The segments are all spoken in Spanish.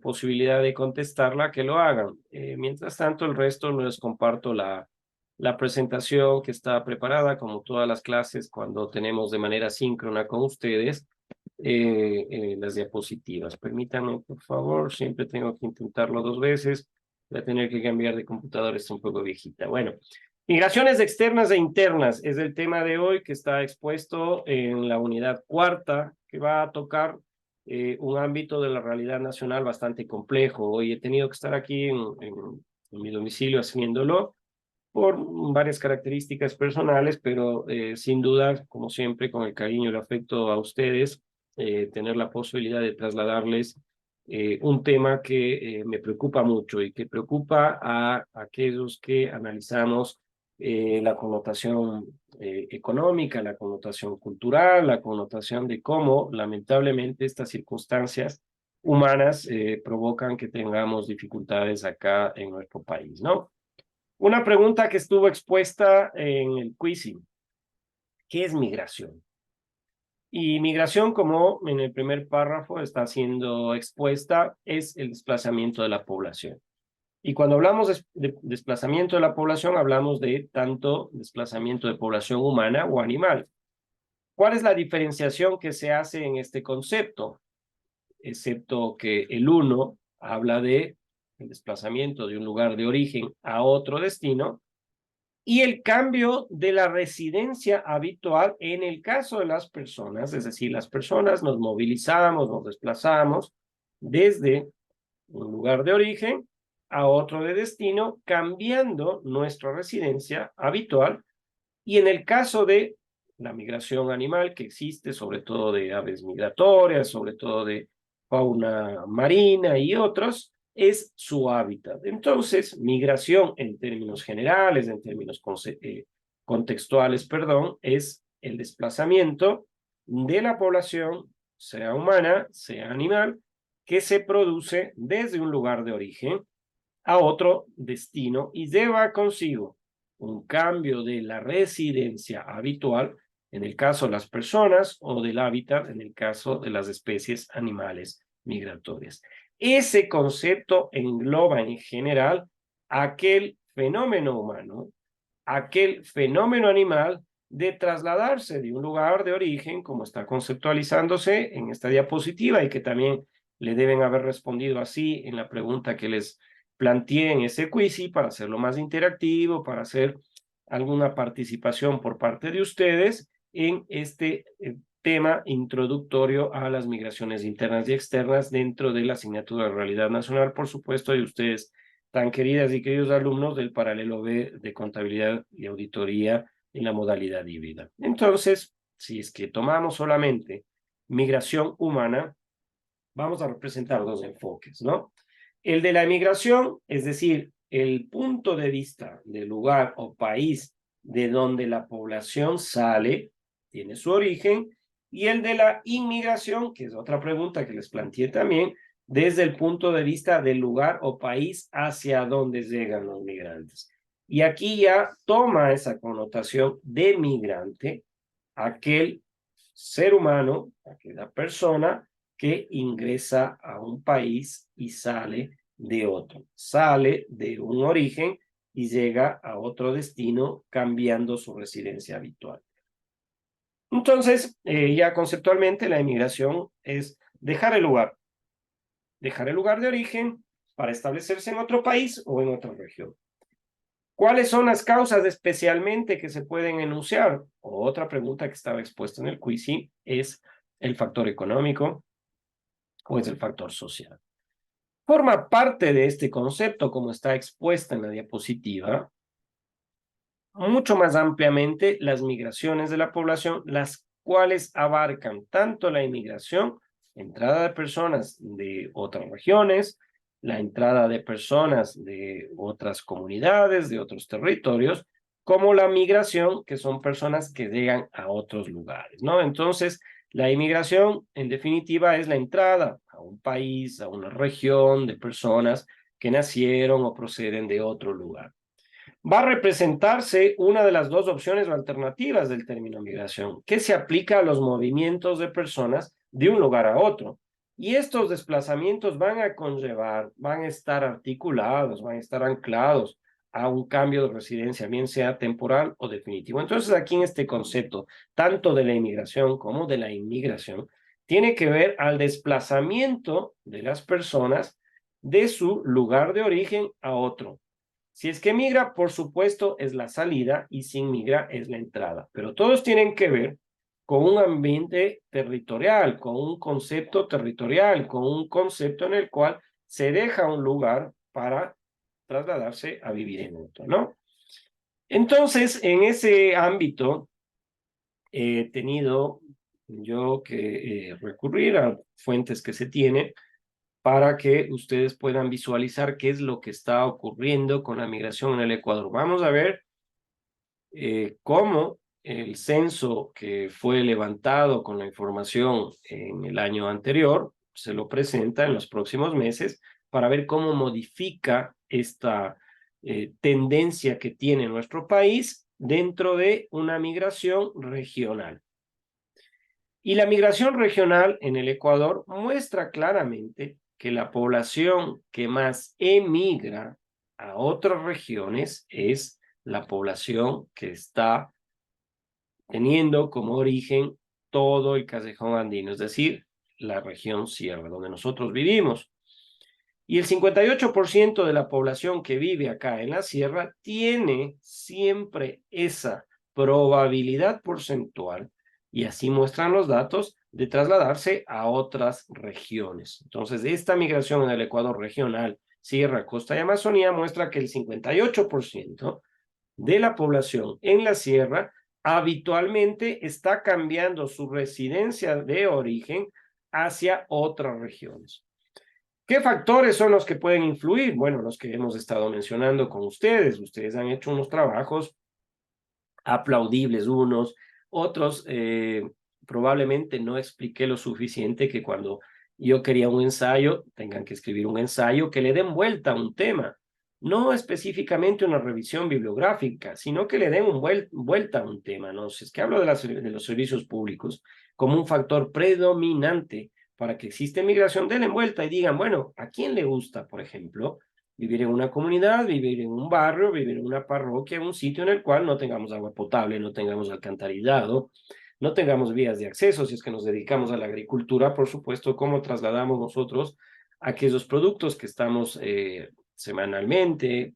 posibilidad de contestarla, que lo hagan. Mientras tanto, el resto les comparto la presentación que está preparada, como todas las clases, cuando tenemos de manera síncrona con ustedes las diapositivas. Permítanme, por favor, siempre tengo que intentarlo 2 veces. Voy a tener que cambiar de computadora, está un poco viejita. Bueno, migraciones externas e internas es el tema de hoy que está expuesto en la unidad 4ª, que va a tocar un ámbito de la realidad nacional bastante complejo. Hoy he tenido que estar aquí en mi domicilio haciéndolo por varias características personales, pero sin duda, como siempre, con el cariño y el afecto a ustedes, tener la posibilidad de trasladarles un tema que me preocupa mucho y que preocupa a aquellos que analizamos la connotación económica, la connotación cultural, la connotación de cómo, lamentablemente, estas circunstancias humanas provocan que tengamos dificultades acá en nuestro país, ¿no? Una pregunta que estuvo expuesta en el quizzing: ¿qué es migración? Y migración, como en el primer párrafo está siendo expuesta, es el desplazamiento de la población. Y cuando hablamos de desplazamiento de la población, hablamos de tanto desplazamiento de población humana o animal. ¿Cuál es la diferenciación que se hace en este concepto? Excepto que el uno habla de el desplazamiento de un lugar de origen a otro destino, y el cambio de la residencia habitual en el caso de las personas, es decir, las personas nos movilizamos, nos desplazamos desde un lugar de origen a otro de destino, cambiando nuestra residencia habitual. Y en el caso de la migración animal que existe, sobre todo de aves migratorias, sobre todo de fauna marina y otros, es su hábitat. Entonces, migración en términos generales, en términos contextuales, perdón, es el desplazamiento de la población, sea humana, sea animal, que se produce desde un lugar de origen a otro destino y lleva consigo un cambio de la residencia habitual, en el caso de las personas, o del hábitat, en el caso de las especies animales migratorias. Ese concepto engloba en general aquel fenómeno humano, aquel fenómeno animal de trasladarse de un lugar de origen, como está conceptualizándose en esta diapositiva, y que también le deben haber respondido así en la pregunta que les planteé en ese quiz, y para hacerlo más interactivo, para hacer alguna participación por parte de ustedes en este tema introductorio a las migraciones internas y externas dentro de la asignatura de Realidad Nacional, por supuesto, de ustedes tan queridas y queridos alumnos del paralelo B de Contabilidad y Auditoría en la modalidad híbrida. Entonces, si es que tomamos solamente migración humana, vamos a representar dos enfoques, ¿no? El de la emigración, es decir, el punto de vista del lugar o país de donde la población sale, tiene su origen, y el de la inmigración, que es otra pregunta que les planteé también, desde el punto de vista del lugar o país hacia donde llegan los migrantes. Y aquí ya toma esa connotación de migrante aquel ser humano, aquella persona que ingresa a un país y sale de otro, sale de un origen y llega a otro destino cambiando su residencia habitual. Entonces, ya conceptualmente la emigración es dejar el lugar de origen para establecerse en otro país o en otra región. ¿Cuáles son las causas especialmente que se pueden enunciar? Otra pregunta que estaba expuesta en el quiz es el factor económico o es el factor social. Forma parte de este concepto, como está expuesta en la diapositiva, mucho más ampliamente las migraciones de la población, las cuales abarcan tanto la inmigración, entrada de personas de otras regiones, la entrada de personas de otras comunidades, de otros territorios, como la migración, que son personas que llegan a otros lugares, ¿no? Entonces, la inmigración, en definitiva, es la entrada a un país, a una región de personas que nacieron o proceden de otro lugar. Va a representarse una de las dos opciones o alternativas del término migración, que se aplica a los movimientos de personas de un lugar a otro. Y estos desplazamientos van a conllevar, van a estar articulados, van a estar anclados a un cambio de residencia, bien sea temporal o definitivo. Entonces, aquí en este concepto, tanto de la inmigración como de la inmigración, tiene que ver al desplazamiento de las personas de su lugar de origen a otro. Si es que migra, por supuesto, es la salida y sin migra es la entrada. Pero todos tienen que ver con un ambiente territorial, con un concepto territorial, con un concepto en el cual se deja un lugar para trasladarse a vivir en otro, ¿no? Entonces, en ese ámbito, he tenido yo que recurrir a fuentes que se tienen para que ustedes puedan visualizar qué es lo que está ocurriendo con la migración en el Ecuador. Vamos a ver cómo el censo que fue levantado con la información en el año anterior se lo presenta en los próximos meses para ver cómo modifica esta tendencia que tiene nuestro país dentro de una migración regional. Y la migración regional en el Ecuador muestra claramente que la población que más emigra a otras regiones es la población que está teniendo como origen todo el Callejón Andino, es decir, la región sierra, donde nosotros vivimos. Y el 58% de la población que vive acá en la sierra tiene siempre esa probabilidad porcentual, y así muestran los datos, de trasladarse a otras regiones. Entonces, esta migración en el Ecuador regional, sierra, costa y Amazonía, muestra que el 58% de la población en la sierra habitualmente está cambiando su residencia de origen hacia otras regiones. ¿Qué factores son los que pueden influir? Bueno, los que hemos estado mencionando con ustedes. Ustedes han hecho unos trabajos aplaudibles unos, otros probablemente no expliqué lo suficiente que cuando yo quería un ensayo, tengan que escribir un ensayo que le den vuelta a un tema, no específicamente una revisión bibliográfica, sino que le den vuelta a un tema, ¿no? Si es que hablo de los servicios públicos como un factor predominante para que exista migración, denle vuelta y digan, bueno, ¿a quién le gusta, por ejemplo, vivir en una comunidad, vivir en un barrio, vivir en una parroquia, en un sitio en el cual no tengamos agua potable, no tengamos alcantarillado, no tengamos vías de acceso? Si es que nos dedicamos a la agricultura, por supuesto, cómo trasladamos nosotros aquellos productos que estamos semanalmente,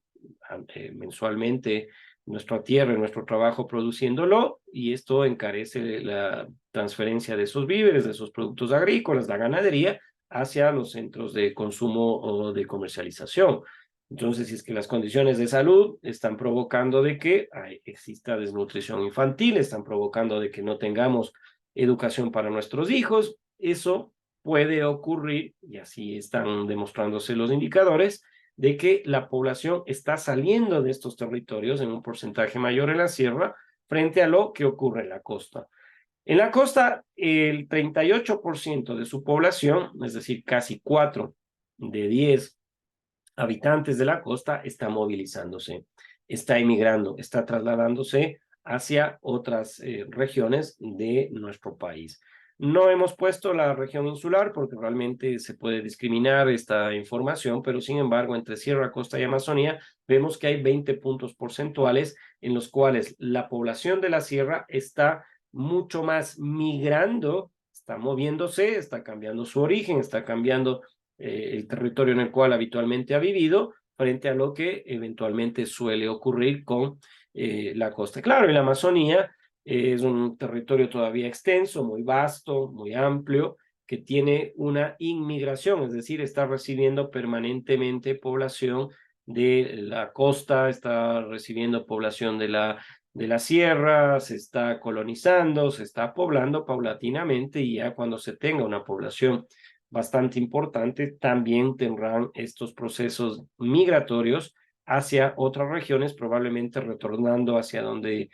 mensualmente, nuestra tierra, nuestro trabajo produciéndolo, y esto encarece la transferencia de esos víveres, de esos productos agrícolas, la ganadería, hacia los centros de consumo o de comercialización. Entonces, si es que las condiciones de salud están provocando de que exista desnutrición infantil, están provocando de que no tengamos educación para nuestros hijos, eso puede ocurrir, y así están demostrándose los indicadores, de que la población está saliendo de estos territorios en un porcentaje mayor en la sierra frente a lo que ocurre en la costa. En la costa, el 38% de su población, es decir, casi 4 de 10 habitantes de la costa, está movilizándose, está emigrando, está trasladándose hacia otras regiones de nuestro país. No hemos puesto la región insular porque realmente se puede discriminar esta información, pero sin embargo, entre Sierra, Costa y Amazonía, vemos que hay 20 puntos porcentuales en los cuales la población de la sierra está mucho más migrando, está moviéndose, está cambiando su origen, está cambiando el territorio en el cual habitualmente ha vivido, frente a lo que eventualmente suele ocurrir con la costa. Claro, en la Amazonía es un territorio todavía extenso, muy vasto, muy amplio, que tiene una inmigración, es decir, está recibiendo permanentemente población de la costa, está recibiendo población de la sierra, se está colonizando, se está poblando paulatinamente, y ya cuando se tenga una población bastante importante, también tendrán estos procesos migratorios hacia otras regiones, probablemente retornando hacia donde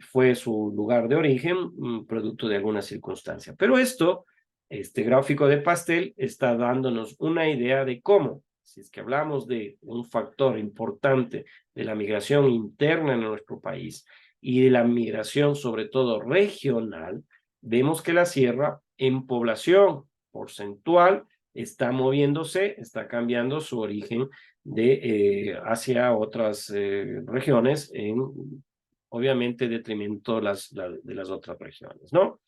fue su lugar de origen, producto de alguna circunstancia. Pero este gráfico de pastel está dándonos una idea de cómo, si es que hablamos de un factor importante de la migración interna en nuestro país y de la migración sobre todo regional, vemos que la sierra en población porcentual está moviéndose, está cambiando su origen hacia otras regiones, obviamente detrimento de las otras regiones, ¿no?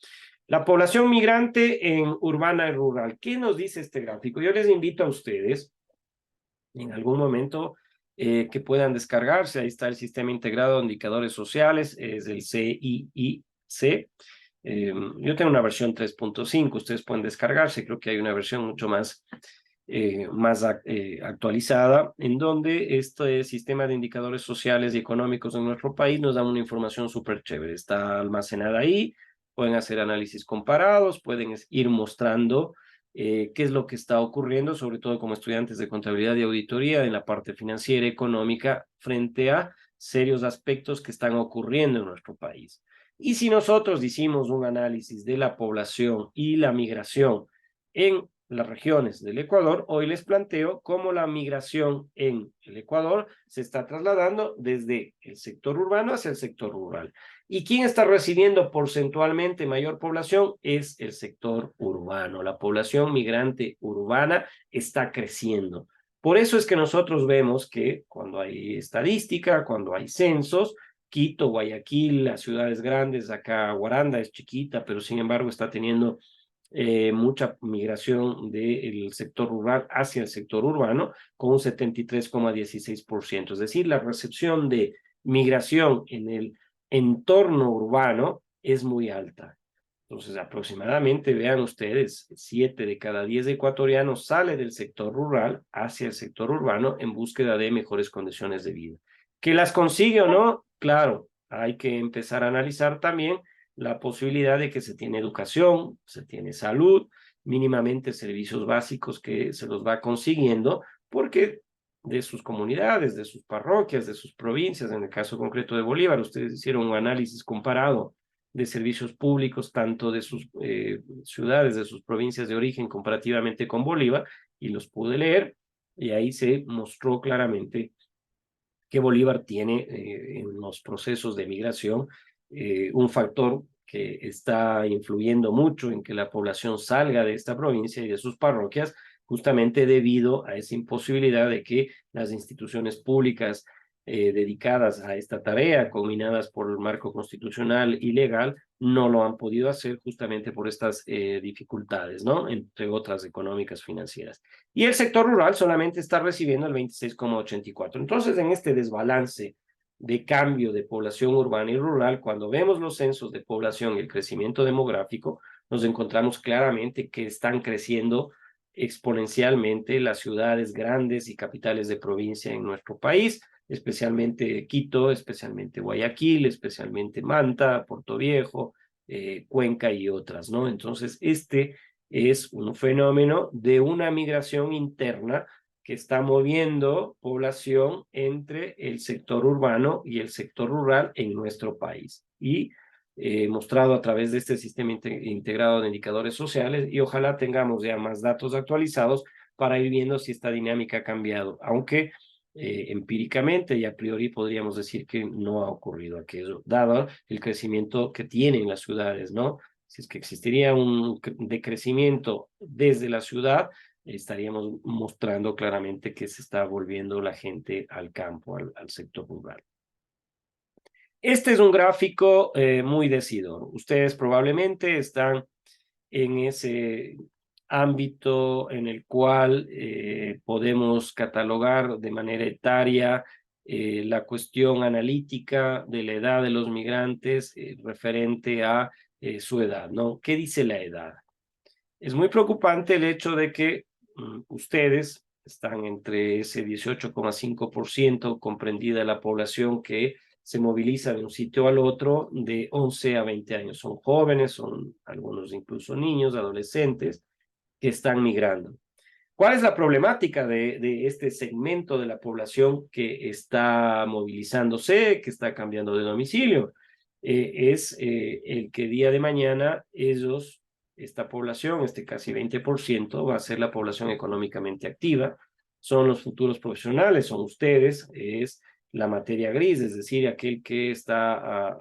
La población migrante en urbana y rural. ¿Qué nos dice este gráfico? Yo les invito a ustedes en algún momento que puedan descargarse. Ahí está el Sistema Integrado de Indicadores Sociales, es el CIIC. Yo tengo una versión 3.5, ustedes pueden descargarse, creo que hay una versión mucho más actualizada, en donde este sistema de indicadores sociales y económicos en nuestro país nos da una información súper chévere. Está almacenada ahí, pueden hacer análisis comparados, pueden ir mostrando qué es lo que está ocurriendo, sobre todo como estudiantes de contabilidad y auditoría en la parte financiera y económica frente a serios aspectos que están ocurriendo en nuestro país. Y si nosotros hicimos un análisis de la población y la migración en las regiones del Ecuador, hoy les planteo cómo la migración en el Ecuador se está trasladando desde el sector urbano hacia el sector rural. ¿Y quién está recibiendo porcentualmente mayor población? Es el sector urbano. La población migrante urbana está creciendo. Por eso es que nosotros vemos que cuando hay estadística, cuando hay censos, Quito, Guayaquil, las ciudades grandes, acá Guaranda es chiquita, pero sin embargo está teniendo mucha migración del sector rural hacia el sector urbano, con un 73,16%. Es decir, la recepción de migración en el entorno urbano es muy alta. Entonces, aproximadamente, vean ustedes, 7 de cada 10 ecuatorianos sale del sector rural hacia el sector urbano en búsqueda de mejores condiciones de vida. ¿Que las consigue o no? Claro, hay que empezar a analizar también la posibilidad de que se tiene educación, se tiene salud, mínimamente servicios básicos que se los va consiguiendo, porque de sus comunidades, de sus parroquias, de sus provincias, en el caso concreto de Bolívar, ustedes hicieron un análisis comparado de servicios públicos, tanto de sus ciudades, de sus provincias de origen comparativamente con Bolívar, y los pude leer, y ahí se mostró claramente que Bolívar tiene en los procesos de migración un factor que está influyendo mucho en que la población salga de esta provincia y de sus parroquias, justamente debido a esa imposibilidad de que las instituciones públicas dedicadas a esta tarea, combinadas por el marco constitucional y legal, no lo han podido hacer justamente por estas dificultades, ¿no? Entre otras económicas, financieras. Y el sector rural solamente está recibiendo el 26,84. Entonces, en este desbalance de cambio de población urbana y rural, cuando vemos los censos de población y el crecimiento demográfico, nos encontramos claramente que están creciendo exponencialmente las ciudades grandes y capitales de provincia en nuestro país, especialmente Quito, especialmente Guayaquil, especialmente Manta, Puerto Viejo, Cuenca y otras, ¿no? Entonces, este es un fenómeno de una migración interna que está moviendo población entre el sector urbano y el sector rural en nuestro país. Y mostrado a través de este sistema integrado de indicadores sociales, y ojalá tengamos ya más datos actualizados para ir viendo si esta dinámica ha cambiado, aunque empíricamente y a priori podríamos decir que no ha ocurrido aquello, dado el crecimiento que tienen las ciudades, ¿no? Si es que existiría un decrecimiento desde la ciudad, estaríamos mostrando claramente que se está volviendo la gente al campo, al sector rural. Este es un gráfico muy decidor. Ustedes probablemente están en ese ámbito en el cual podemos catalogar de manera etaria la cuestión analítica de la edad de los migrantes referente a su edad, ¿no? ¿Qué dice la edad? Es muy preocupante el hecho de que ustedes están entre ese 18,5% comprendida la población que se moviliza de un sitio al otro de 11 a 20 años. Son jóvenes, son algunos incluso niños, adolescentes, que están migrando. ¿Cuál es la problemática de este segmento de la población que está movilizándose, que está cambiando de domicilio? Es el que día de mañana ellos, esta población, este casi 20%, va a ser la población económicamente activa, son los futuros profesionales, son ustedes, es la materia gris, es decir, aquel que está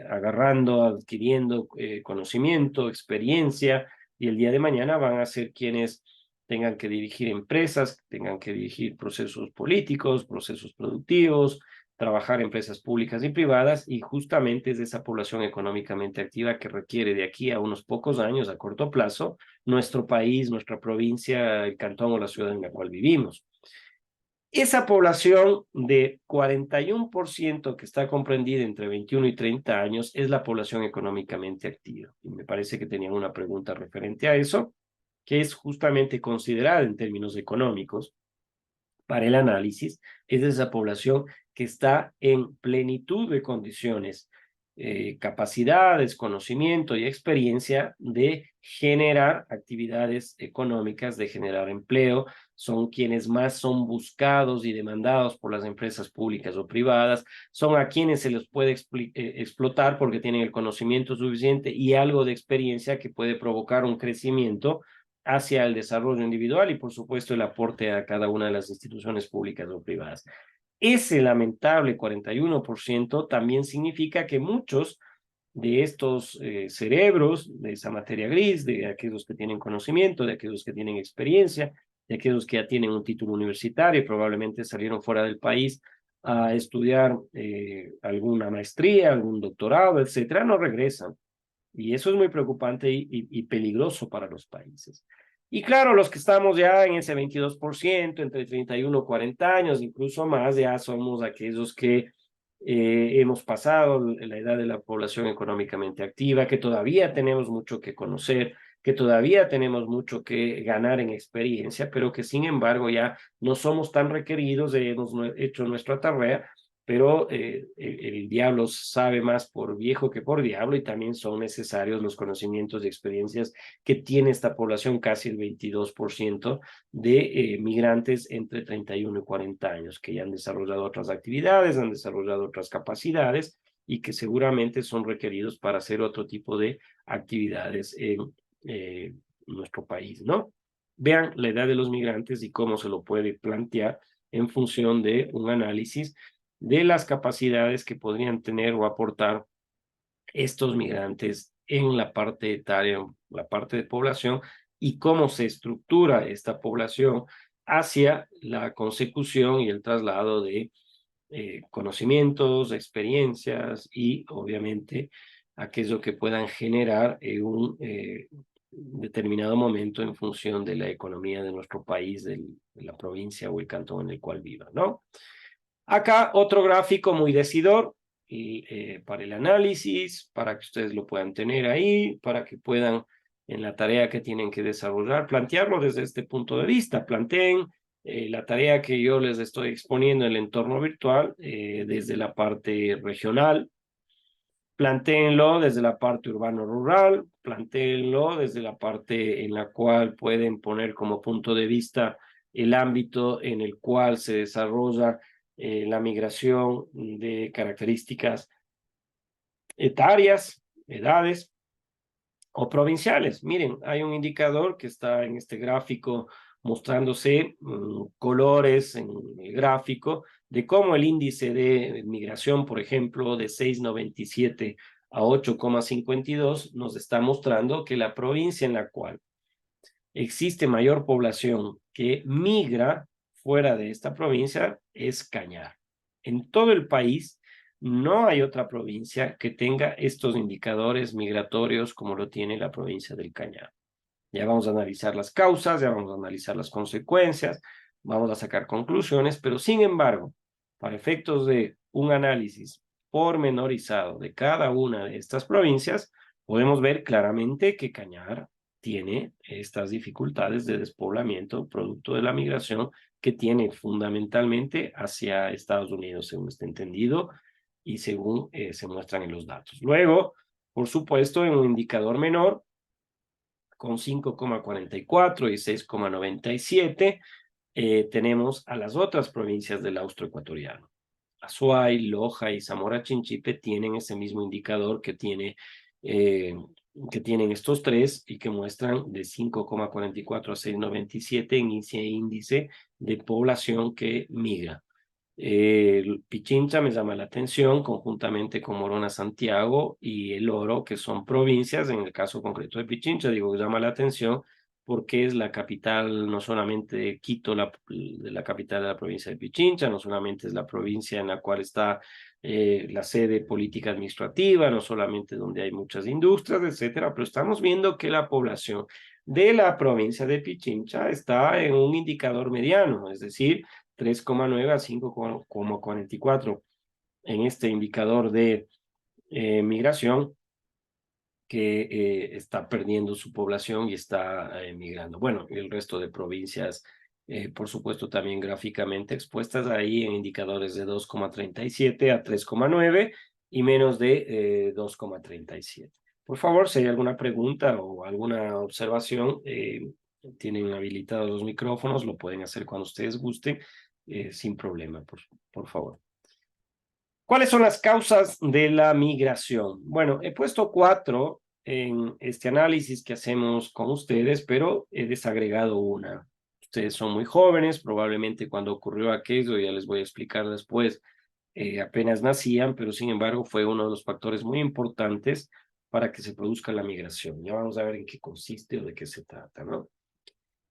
agarrando, adquiriendo conocimiento, experiencia, y el día de mañana van a ser quienes tengan que dirigir empresas, tengan que dirigir procesos políticos, procesos productivos, trabajar en empresas públicas y privadas, y justamente es de esa población económicamente activa que requiere de aquí a unos pocos años, a corto plazo, nuestro país, nuestra provincia, el cantón o la ciudad en la cual vivimos. Esa población de 41% que está comprendida entre 21 y 30 años es la población económicamente activa. Y me parece que tenían una pregunta referente a eso, que es justamente considerada en términos económicos para el análisis, es esa población que está en plenitud de condiciones, capacidades, conocimiento y experiencia de generar actividades económicas, de generar empleo. Son quienes más son buscados y demandados por las empresas públicas o privadas, son a quienes se les puede explotar porque tienen el conocimiento suficiente y algo de experiencia que puede provocar un crecimiento hacia el desarrollo individual y, por supuesto, el aporte a cada una de las instituciones públicas o privadas. Ese lamentable 41% también significa que muchos de estos cerebros, de esa materia gris, de aquellos que tienen conocimiento, de aquellos que tienen experiencia, de aquellos que ya tienen un título universitario y probablemente salieron fuera del país a estudiar alguna maestría, algún doctorado, etcétera, no regresan. Y eso es muy preocupante y peligroso para los países. Y claro, los que estamos ya en ese 22%, entre 31 y 40 años, incluso más, ya somos aquellos que hemos pasado la edad de la población económicamente activa, que todavía tenemos mucho que conocer, que todavía tenemos mucho que ganar en experiencia, pero que sin embargo ya no somos tan requeridos, hemos hecho nuestra tarea, pero el diablo sabe más por viejo que por diablo, y también son necesarios los conocimientos y experiencias que tiene esta población, casi el 22% de migrantes entre 31 y 40 años, que ya han desarrollado otras actividades, han desarrollado otras capacidades y que seguramente son requeridos para hacer otro tipo de actividades en nuestro país, ¿no? Vean la edad de los migrantes y cómo se lo puede plantear en función de un análisis de las capacidades que podrían tener o aportar estos migrantes en la parte etaria, la parte de población, y cómo se estructura esta población hacia la consecución y el traslado de conocimientos, experiencias y obviamente aquello que puedan generar en un determinado momento en función de la economía de nuestro país, de la provincia o el cantón en el cual viva, ¿no? Acá otro gráfico muy decidor y, para el análisis, para que ustedes lo puedan tener ahí, para que puedan en la tarea que tienen que desarrollar, plantearlo desde este punto de vista. Planteen la tarea que yo les estoy exponiendo en el entorno virtual desde la parte regional, plantéenlo desde la parte urbano-rural, plantéenlo desde la parte en la cual pueden poner como punto de vista el ámbito en el cual se desarrolla la migración de características etarias, edades o provinciales. Miren, hay un indicador que está en este gráfico mostrándose colores en el gráfico de cómo el índice de migración, por ejemplo, de 6,97 a 8,52 nos está mostrando que la provincia en la cual existe mayor población que migra fuera de esta provincia es Cañar. En todo el país no hay otra provincia que tenga estos indicadores migratorios como lo tiene la provincia del Cañar. Ya vamos a analizar las causas, ya vamos a analizar las consecuencias, vamos a sacar conclusiones, pero sin embargo, para efectos de un análisis pormenorizado de cada una de estas provincias, podemos ver claramente que Cañar tiene estas dificultades de despoblamiento producto de la migración que tiene fundamentalmente hacia Estados Unidos, según está entendido y según se muestran en los datos. Luego, por supuesto, en un indicador menor, con 5,44 y 6,97, tenemos a las otras provincias del austroecuatoriano. Azuay, Loja y Zamora Chinchipe tienen ese mismo indicador que tienen estos tres y que muestran de 5,44 a 6,97 en ese índice de población que migra. El Pichincha me llama la atención, conjuntamente con Morona Santiago y El Oro, que son provincias. En el caso concreto de Pichincha, digo que llama la atención porque es la capital, no solamente de Quito, la capital de la provincia de Pichincha, no solamente es la provincia en la cual está la sede política administrativa, no solamente donde hay muchas industrias, etcétera, pero estamos viendo que la población de la provincia de Pichincha está en un indicador mediano, es decir, 3,9 a 5,44 en este indicador de migración que está perdiendo su población y está migrando. Bueno, y el resto de provincias, por supuesto, también gráficamente expuestas ahí en indicadores de 2,37 a 3,9 y menos de 2,37. Por favor, si hay alguna pregunta o alguna observación, tienen habilitados los micrófonos, lo pueden hacer cuando ustedes gusten, sin problema, por favor. ¿Cuáles son las causas de la migración? Bueno, he puesto 4 en este análisis que hacemos con ustedes, pero he desagregado una. Ustedes son muy jóvenes, probablemente cuando ocurrió aquello, ya les voy a explicar después, apenas nacían, pero sin embargo fue uno de los factores muy importantes para que se produzca la migración. Ya vamos a ver en qué consiste o de qué se trata, ¿no?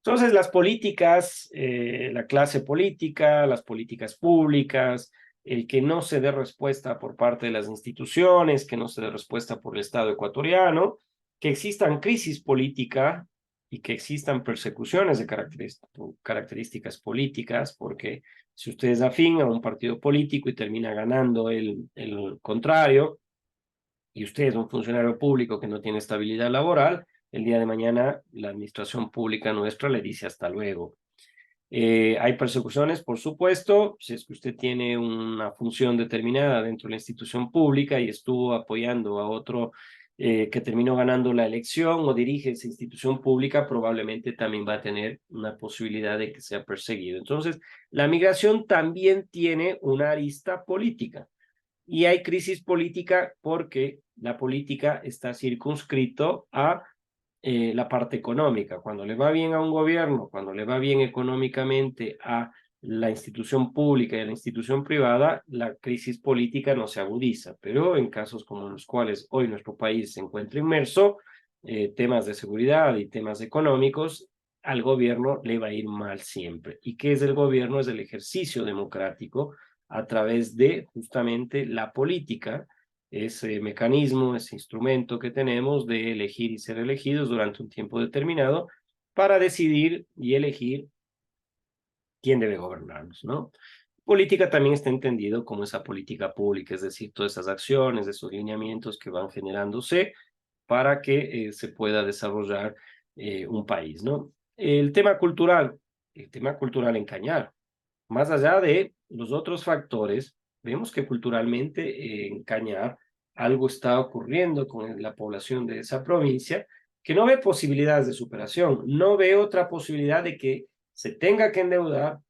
Entonces, las políticas, la clase política, las políticas públicas, el que no se dé respuesta por parte de las instituciones, que no se dé respuesta por el Estado ecuatoriano, que existan crisis política y que existan persecuciones de características políticas, porque si usted es afín a un partido político y termina ganando el contrario, y usted es un funcionario público que no tiene estabilidad laboral, el día de mañana la administración pública nuestra le dice hasta luego. Hay persecuciones, por supuesto, si es que usted tiene una función determinada dentro de la institución pública y estuvo apoyando a otro que terminó ganando la elección o dirige esa institución pública, probablemente también va a tener una posibilidad de que sea perseguido. Entonces, la migración también tiene una arista política. Y hay crisis política porque la política está circunscrito a la parte económica. Cuando le va bien a un gobierno, cuando le va bien económicamente a la institución pública y a la institución privada, la crisis política no se agudiza. Pero en casos como los cuales hoy nuestro país se encuentra inmerso, temas de seguridad y temas económicos, al gobierno le va a ir mal siempre. ¿Y qué es el gobierno? Es el ejercicio democrático a través de justamente la política, ese mecanismo, ese instrumento que tenemos de elegir y ser elegidos durante un tiempo determinado para decidir y elegir quién debe gobernarnos, ¿no? Política también está entendido como esa política pública, es decir, todas esas acciones, esos lineamientos que van generándose para que se pueda desarrollar un país, ¿no? El tema cultural en Cañar, más allá de los otros factores, vemos que culturalmente en Cañar algo está ocurriendo con la población de esa provincia que no ve posibilidades de superación, no ve otra posibilidad de que se tenga que endeudar,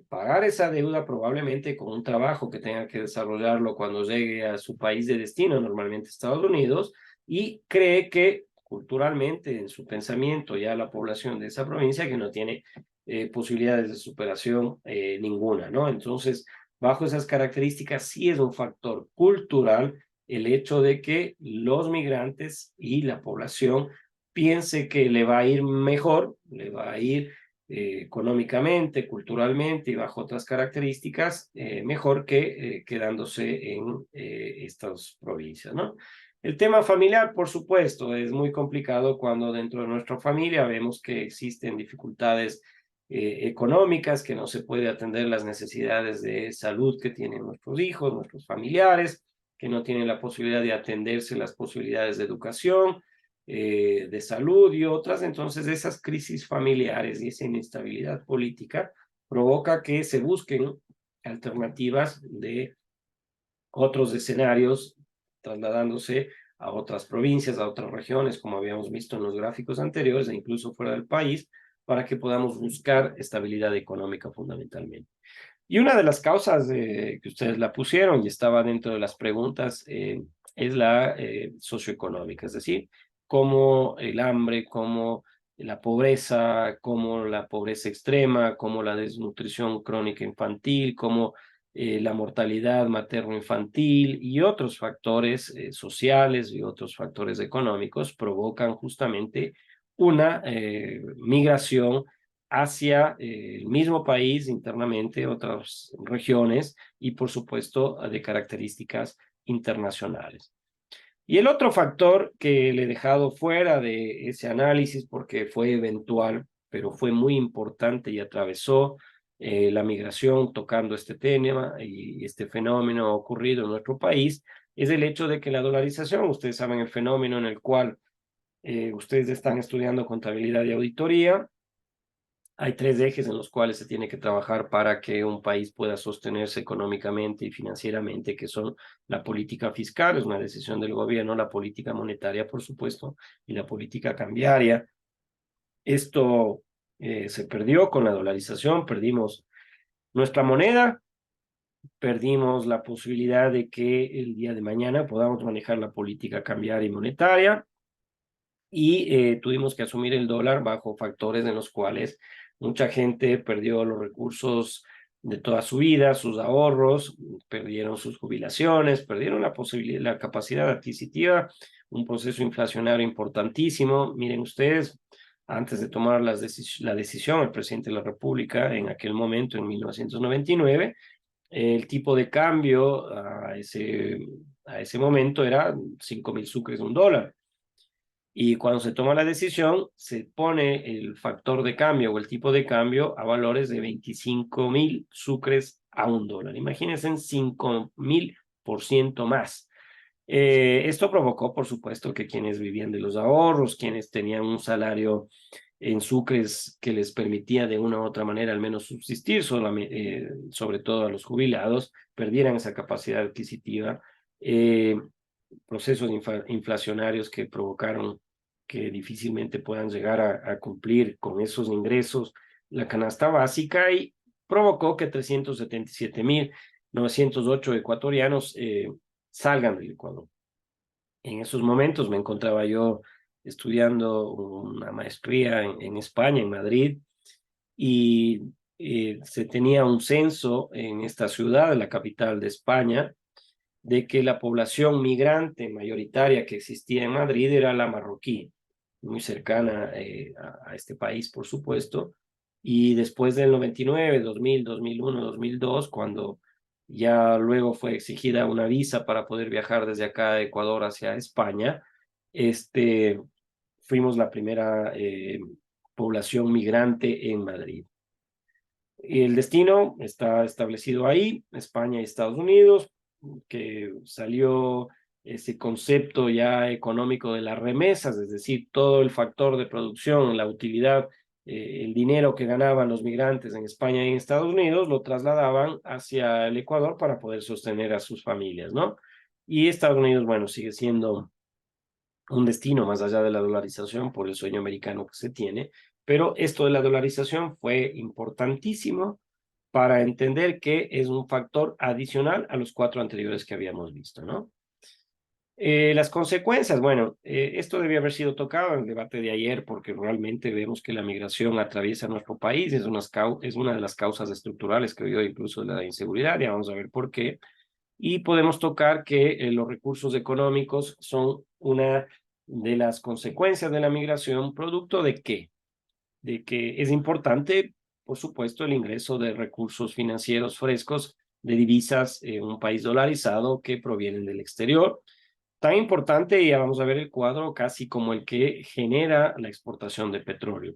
pagar esa deuda probablemente con un trabajo que tenga que desarrollarlo cuando llegue a su país de destino, normalmente Estados Unidos, y cree que culturalmente en su pensamiento ya la población de esa provincia que no tiene posibilidades de superación ninguna, ¿no? Entonces, bajo esas características, sí es un factor cultural el hecho de que los migrantes y la población piense que le va a ir mejor, le va a ir económicamente, culturalmente y bajo otras características, mejor que quedándose en estas provincias, ¿no? El tema familiar, por supuesto, es muy complicado cuando dentro de nuestra familia vemos que existen dificultades económicas, que no se puede atender las necesidades de salud que tienen nuestros hijos, nuestros familiares, que no tienen la posibilidad de atenderse las posibilidades de educación, de salud y otras. Entonces, esas crisis familiares y esa inestabilidad política provoca que se busquen alternativas de otros escenarios, trasladándose a otras provincias, a otras regiones, como habíamos visto en los gráficos anteriores, e incluso fuera del país, para que podamos buscar estabilidad económica fundamentalmente. Y una de las causas que ustedes la pusieron y estaba dentro de las preguntas es la socioeconómica, es decir, cómo el hambre, cómo la pobreza, como la pobreza extrema, como la desnutrición crónica infantil, como la mortalidad materno-infantil y otros factores sociales y otros factores económicos provocan justamente una migración hacia el mismo país internamente, otras regiones y por supuesto de características internacionales. Y el otro factor que le he dejado fuera de ese análisis porque fue eventual, pero fue muy importante y atravesó la migración tocando este tema y este fenómeno ocurrido en nuestro país, es el hecho de que la dolarización, ustedes saben el fenómeno en el cual ustedes están estudiando contabilidad y auditoría. Hay tres ejes en los cuales se tiene que trabajar para que un país pueda sostenerse económicamente y financieramente, que son la política fiscal, es una decisión del gobierno, la política monetaria, por supuesto, y la política cambiaria. Esto se perdió con la dolarización, perdimos nuestra moneda, perdimos la posibilidad de que el día de mañana podamos manejar la política cambiaria y monetaria, y tuvimos que asumir el dólar bajo factores en los cuales mucha gente perdió los recursos de toda su vida, sus ahorros, perdieron sus jubilaciones, perdieron la posibilidad, la capacidad adquisitiva, un proceso inflacionario importantísimo. Miren ustedes, antes de tomar la decisión, el presidente de la República, en aquel momento, en 1999, el tipo de cambio a ese momento era 5.000 sucres de un dólar. Y cuando se toma la decisión, se pone el factor de cambio o el tipo de cambio a valores de 25.000 sucres a un dólar. Imagínense en 5.000% más. Esto provocó, por supuesto, que quienes vivían de los ahorros, quienes tenían un salario en sucres que les permitía de una u otra manera al menos subsistir, sobre todo a los jubilados, perdieran esa capacidad adquisitiva. Procesos inflacionarios que provocaron que difícilmente puedan llegar a cumplir con esos ingresos la canasta básica, y provocó que 377.908 ecuatorianos salgan del Ecuador. En esos momentos me encontraba yo estudiando una maestría en España, en Madrid, y se tenía un censo en esta ciudad, la capital de España, de que la población migrante mayoritaria que existía en Madrid era la marroquí, muy cercana a este país, por supuesto. Y después del 99, 2000, 2001, 2002, cuando ya luego fue exigida una visa para poder viajar desde acá de Ecuador hacia España, este, fuimos la primera población migrante en Madrid. Y el destino está establecido ahí, España y Estados Unidos, que salió ese concepto ya económico de las remesas, es decir, todo el factor de producción, la utilidad, el dinero que ganaban los migrantes en España y en Estados Unidos, lo trasladaban hacia el Ecuador para poder sostener a sus familias, ¿no? Y Estados Unidos, bueno, sigue siendo un destino más allá de la dolarización por el sueño americano que se tiene, pero esto de la dolarización fue importantísimo para entender que es un factor adicional a los cuatro anteriores que habíamos visto, ¿no? Las consecuencias, bueno, esto debía haber sido tocado en el debate de ayer porque realmente vemos que la migración atraviesa nuestro país, es una de las causas estructurales que hoy incluso de la inseguridad, ya vamos a ver por qué, y podemos tocar que los recursos económicos son una de las consecuencias de la migración, producto de qué, de que es importante, por supuesto, el ingreso de recursos financieros frescos de divisas en un país dolarizado que provienen del exterior. Tan importante, y ya vamos a ver el cuadro, casi como el que genera la exportación de petróleo.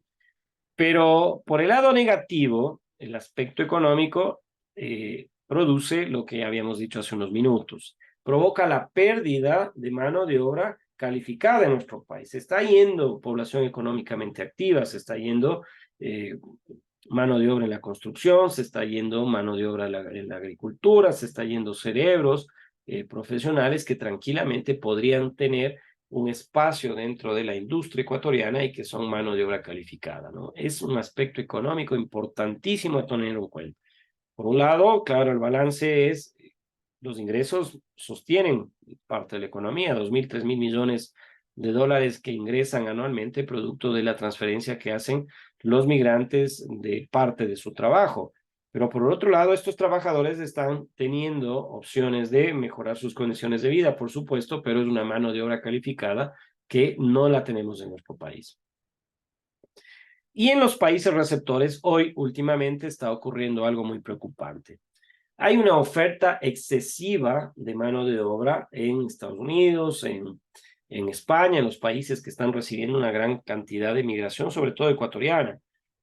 Pero por el lado negativo, el aspecto económico produce lo que habíamos dicho hace unos minutos. Provoca la pérdida de mano de obra calificada en nuestro país. Se está yendo población económicamente activa, se está yendo mano de obra en la construcción, se está yendo mano de obra en la agricultura, se está yendo cerebros profesionales que tranquilamente podrían tener un espacio dentro de la industria ecuatoriana y que son mano de obra calificada, ¿no? Es un aspecto económico importantísimo a tener en cuenta. Por un lado, claro, el balance es, los ingresos sostienen parte de la economía, 2.000, 3.000 millones de dólares que ingresan anualmente producto de la transferencia que hacen los migrantes de parte de su trabajo. Pero por otro lado, estos trabajadores están teniendo opciones de mejorar sus condiciones de vida, por supuesto, pero es una mano de obra calificada que no la tenemos en nuestro país. Y en los países receptores, hoy últimamente está ocurriendo algo muy preocupante. Hay una oferta excesiva de mano de obra en Estados Unidos, en España, en los países que están recibiendo una gran cantidad de migración, sobre todo ecuatoriana.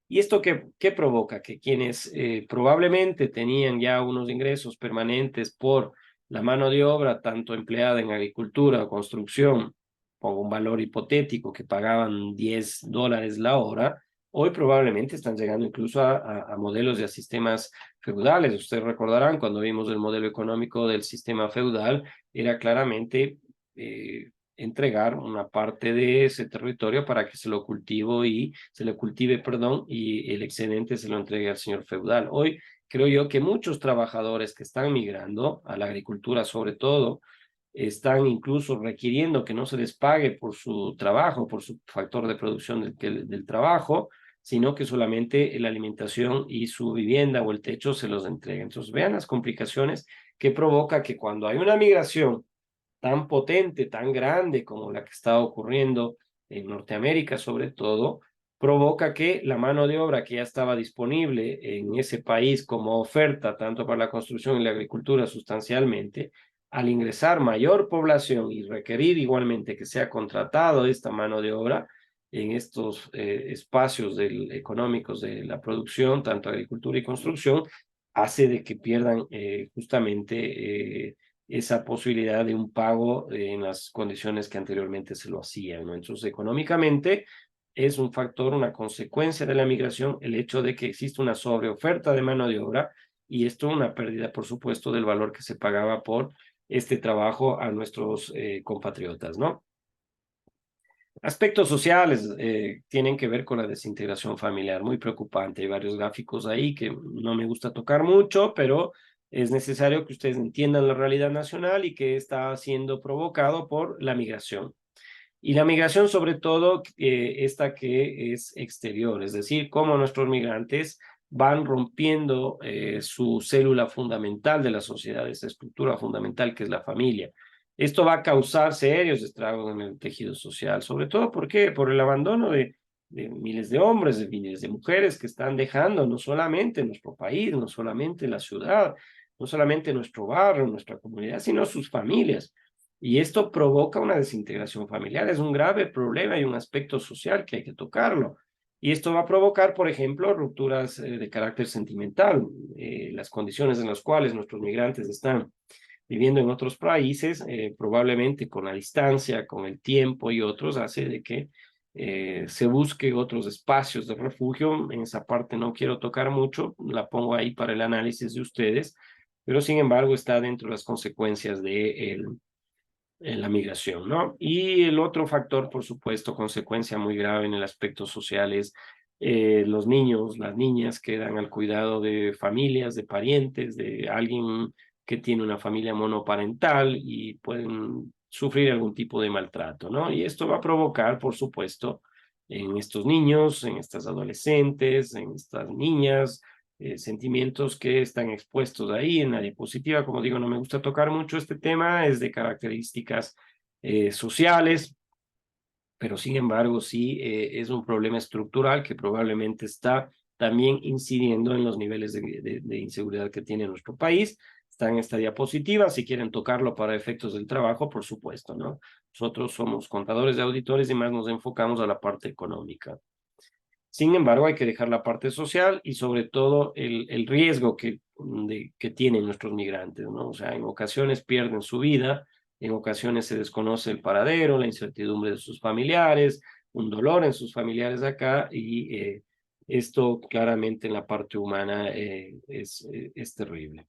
¿Y esto qué provoca? Que quienes probablemente tenían ya unos ingresos permanentes por la mano de obra, tanto empleada en agricultura o construcción, con un valor hipotético que pagaban $10 la hora, hoy probablemente están llegando incluso a modelos y a sistemas feudales. Ustedes recordarán cuando vimos el modelo económico del sistema feudal, era claramente entregar una parte de ese territorio para que se lo cultive, perdón, y el excedente se lo entregue al señor feudal. Hoy creo yo que muchos trabajadores que están migrando a la agricultura sobre todo, están incluso requiriendo que no se les pague por su trabajo, por su factor de producción del trabajo, sino que solamente la alimentación y su vivienda o el techo se los entreguen. Entonces, vean las complicaciones que provoca que cuando hay una migración tan potente, tan grande como la que está ocurriendo en Norteamérica sobre todo, provoca que la mano de obra que ya estaba disponible en ese país como oferta, tanto para la construcción y la agricultura sustancialmente, al ingresar mayor población y requerir igualmente que sea contratado esta mano de obra en estos espacios económicos de la producción, tanto agricultura y construcción, hace de que pierdan justamente esa posibilidad de un pago en las condiciones que anteriormente se lo hacían, ¿no? Entonces, económicamente es un factor, una consecuencia de la migración, el hecho de que existe una sobreoferta de mano de obra y esto una pérdida, por supuesto, del valor que se pagaba por este trabajo a nuestros compatriotas, ¿no? Aspectos sociales tienen que ver con la desintegración familiar, muy preocupante. Hay varios gráficos ahí que no me gusta tocar mucho, pero es necesario que ustedes entiendan la realidad nacional y que está siendo provocado por la migración. Y la migración, sobre todo, esta que es exterior, es decir, cómo nuestros migrantes van rompiendo su célula fundamental de la sociedad, esa estructura fundamental que es la familia. Esto va a causar serios estragos en el tejido social, sobre todo ¿por qué? Por el abandono de miles de hombres, de miles de mujeres que están dejando no solamente nuestro país, no solamente la ciudad, no solamente nuestro barrio, nuestra comunidad, sino sus familias. Y esto provoca una desintegración familiar. Es un grave problema y un aspecto social que hay que tocarlo. Y esto va a provocar, por ejemplo, rupturas de carácter sentimental. Las condiciones en las cuales nuestros migrantes están viviendo en otros países, probablemente con la distancia, con el tiempo y otros, hace de que se busque otros espacios de refugio. En esa parte no quiero tocar mucho, la pongo ahí para el análisis de ustedes, pero sin embargo está dentro de las consecuencias de en la migración, ¿no? Y el otro factor, por supuesto, consecuencia muy grave en el aspecto social es los niños, las niñas quedan al cuidado de familias, de parientes, de alguien que tiene una familia monoparental y pueden sufrir algún tipo de maltrato, ¿no? Y esto va a provocar, por supuesto, en estos niños, en estas adolescentes, en estas niñas, sentimientos que están expuestos ahí en la diapositiva. Como digo, no me gusta tocar mucho este tema, es de características sociales, pero sin embargo sí es un problema estructural que probablemente está también incidiendo en los niveles de inseguridad que tiene nuestro país. Está en esta diapositiva, si quieren tocarlo para efectos del trabajo, por supuesto, ¿no? Nosotros somos contadores de auditores y más nos enfocamos a la parte económica. Sin embargo, hay que dejar la parte social y sobre todo el riesgo que tienen nuestros migrantes, ¿no? O sea, en ocasiones pierden su vida, en ocasiones se desconoce el paradero, la incertidumbre de sus familiares, un dolor en sus familiares acá y esto claramente en la parte humana es terrible.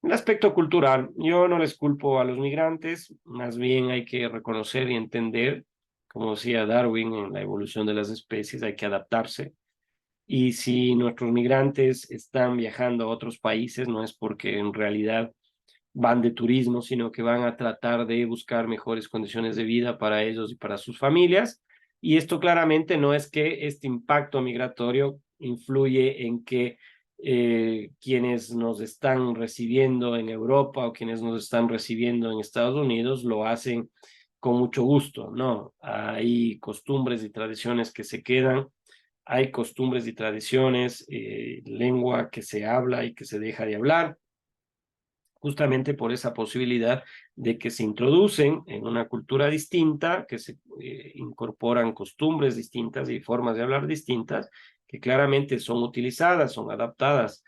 El aspecto cultural, yo no les culpo a los migrantes, más bien hay que reconocer y entender, como decía Darwin en la evolución de las especies, hay que adaptarse. Y si nuestros migrantes están viajando a otros países, no es porque en realidad van de turismo, sino que van a tratar de buscar mejores condiciones de vida para ellos y para sus familias. Y esto claramente no es que este impacto migratorio influye en que quienes nos están recibiendo en Europa o quienes nos están recibiendo en Estados Unidos lo hacen con mucho gusto, ¿no? Hay costumbres y tradiciones que se quedan, hay costumbres y tradiciones, lengua que se habla y que se deja de hablar, justamente por esa posibilidad de que se introducen en una cultura distinta, que se incorporan costumbres distintas y formas de hablar distintas, que claramente son utilizadas, son adaptadas,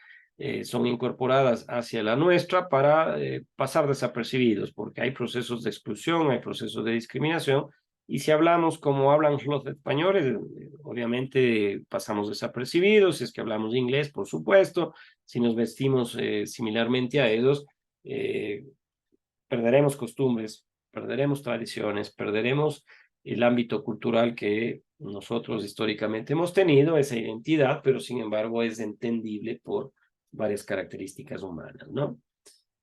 son incorporadas hacia la nuestra para pasar desapercibidos, porque hay procesos de exclusión, hay procesos de discriminación, y si hablamos como hablan los españoles, obviamente pasamos desapercibidos, si es que hablamos inglés, por supuesto, si nos vestimos similarmente a ellos, eh, perderemos costumbres, perderemos tradiciones, perderemos el ámbito cultural que nosotros históricamente hemos tenido, esa identidad, pero sin embargo es entendible por varias características humanas, ¿no?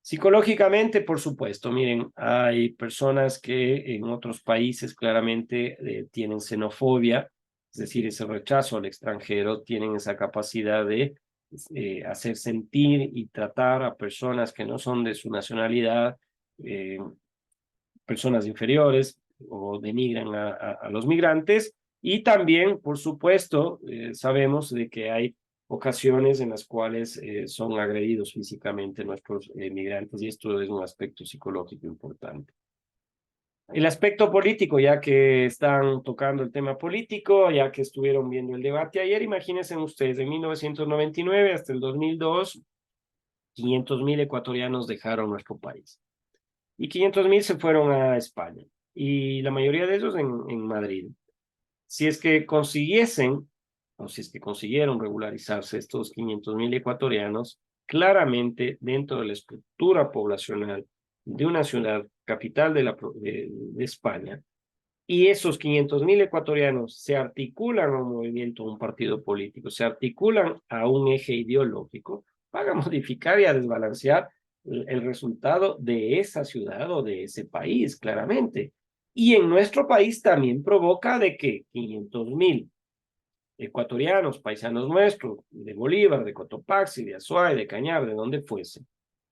Psicológicamente, por supuesto, miren, hay personas que en otros países claramente tienen xenofobia, es decir, ese rechazo al extranjero, tienen esa capacidad de hacer sentir y tratar a personas que no son de su nacionalidad, eh, personas inferiores o denigran a los migrantes. Y también, por supuesto, sabemos de que hay ocasiones en las cuales son agredidos físicamente nuestros migrantes y esto es un aspecto psicológico importante. El aspecto político, ya que están tocando el tema político, ya que estuvieron viendo el debate ayer, imagínense ustedes, de 1999 hasta el 2002, 500.000 ecuatorianos dejaron nuestro país y 500.000 se fueron a España y la mayoría de ellos en Madrid. Si es que consiguiesen, o si es que consiguieron regularizarse estos 500.000 ecuatorianos, claramente dentro de la estructura poblacional de una ciudad capital de España, y esos 500.000 ecuatorianos se articulan a un movimiento, a un partido político, se articulan a un eje ideológico, van a modificar y a desbalancear el resultado de esa ciudad o de ese país, claramente. Y en nuestro país también provoca de que 500.000 ecuatorianos, paisanos nuestros, de Bolívar, de Cotopaxi, de Azuay, de Cañar, de donde fuese,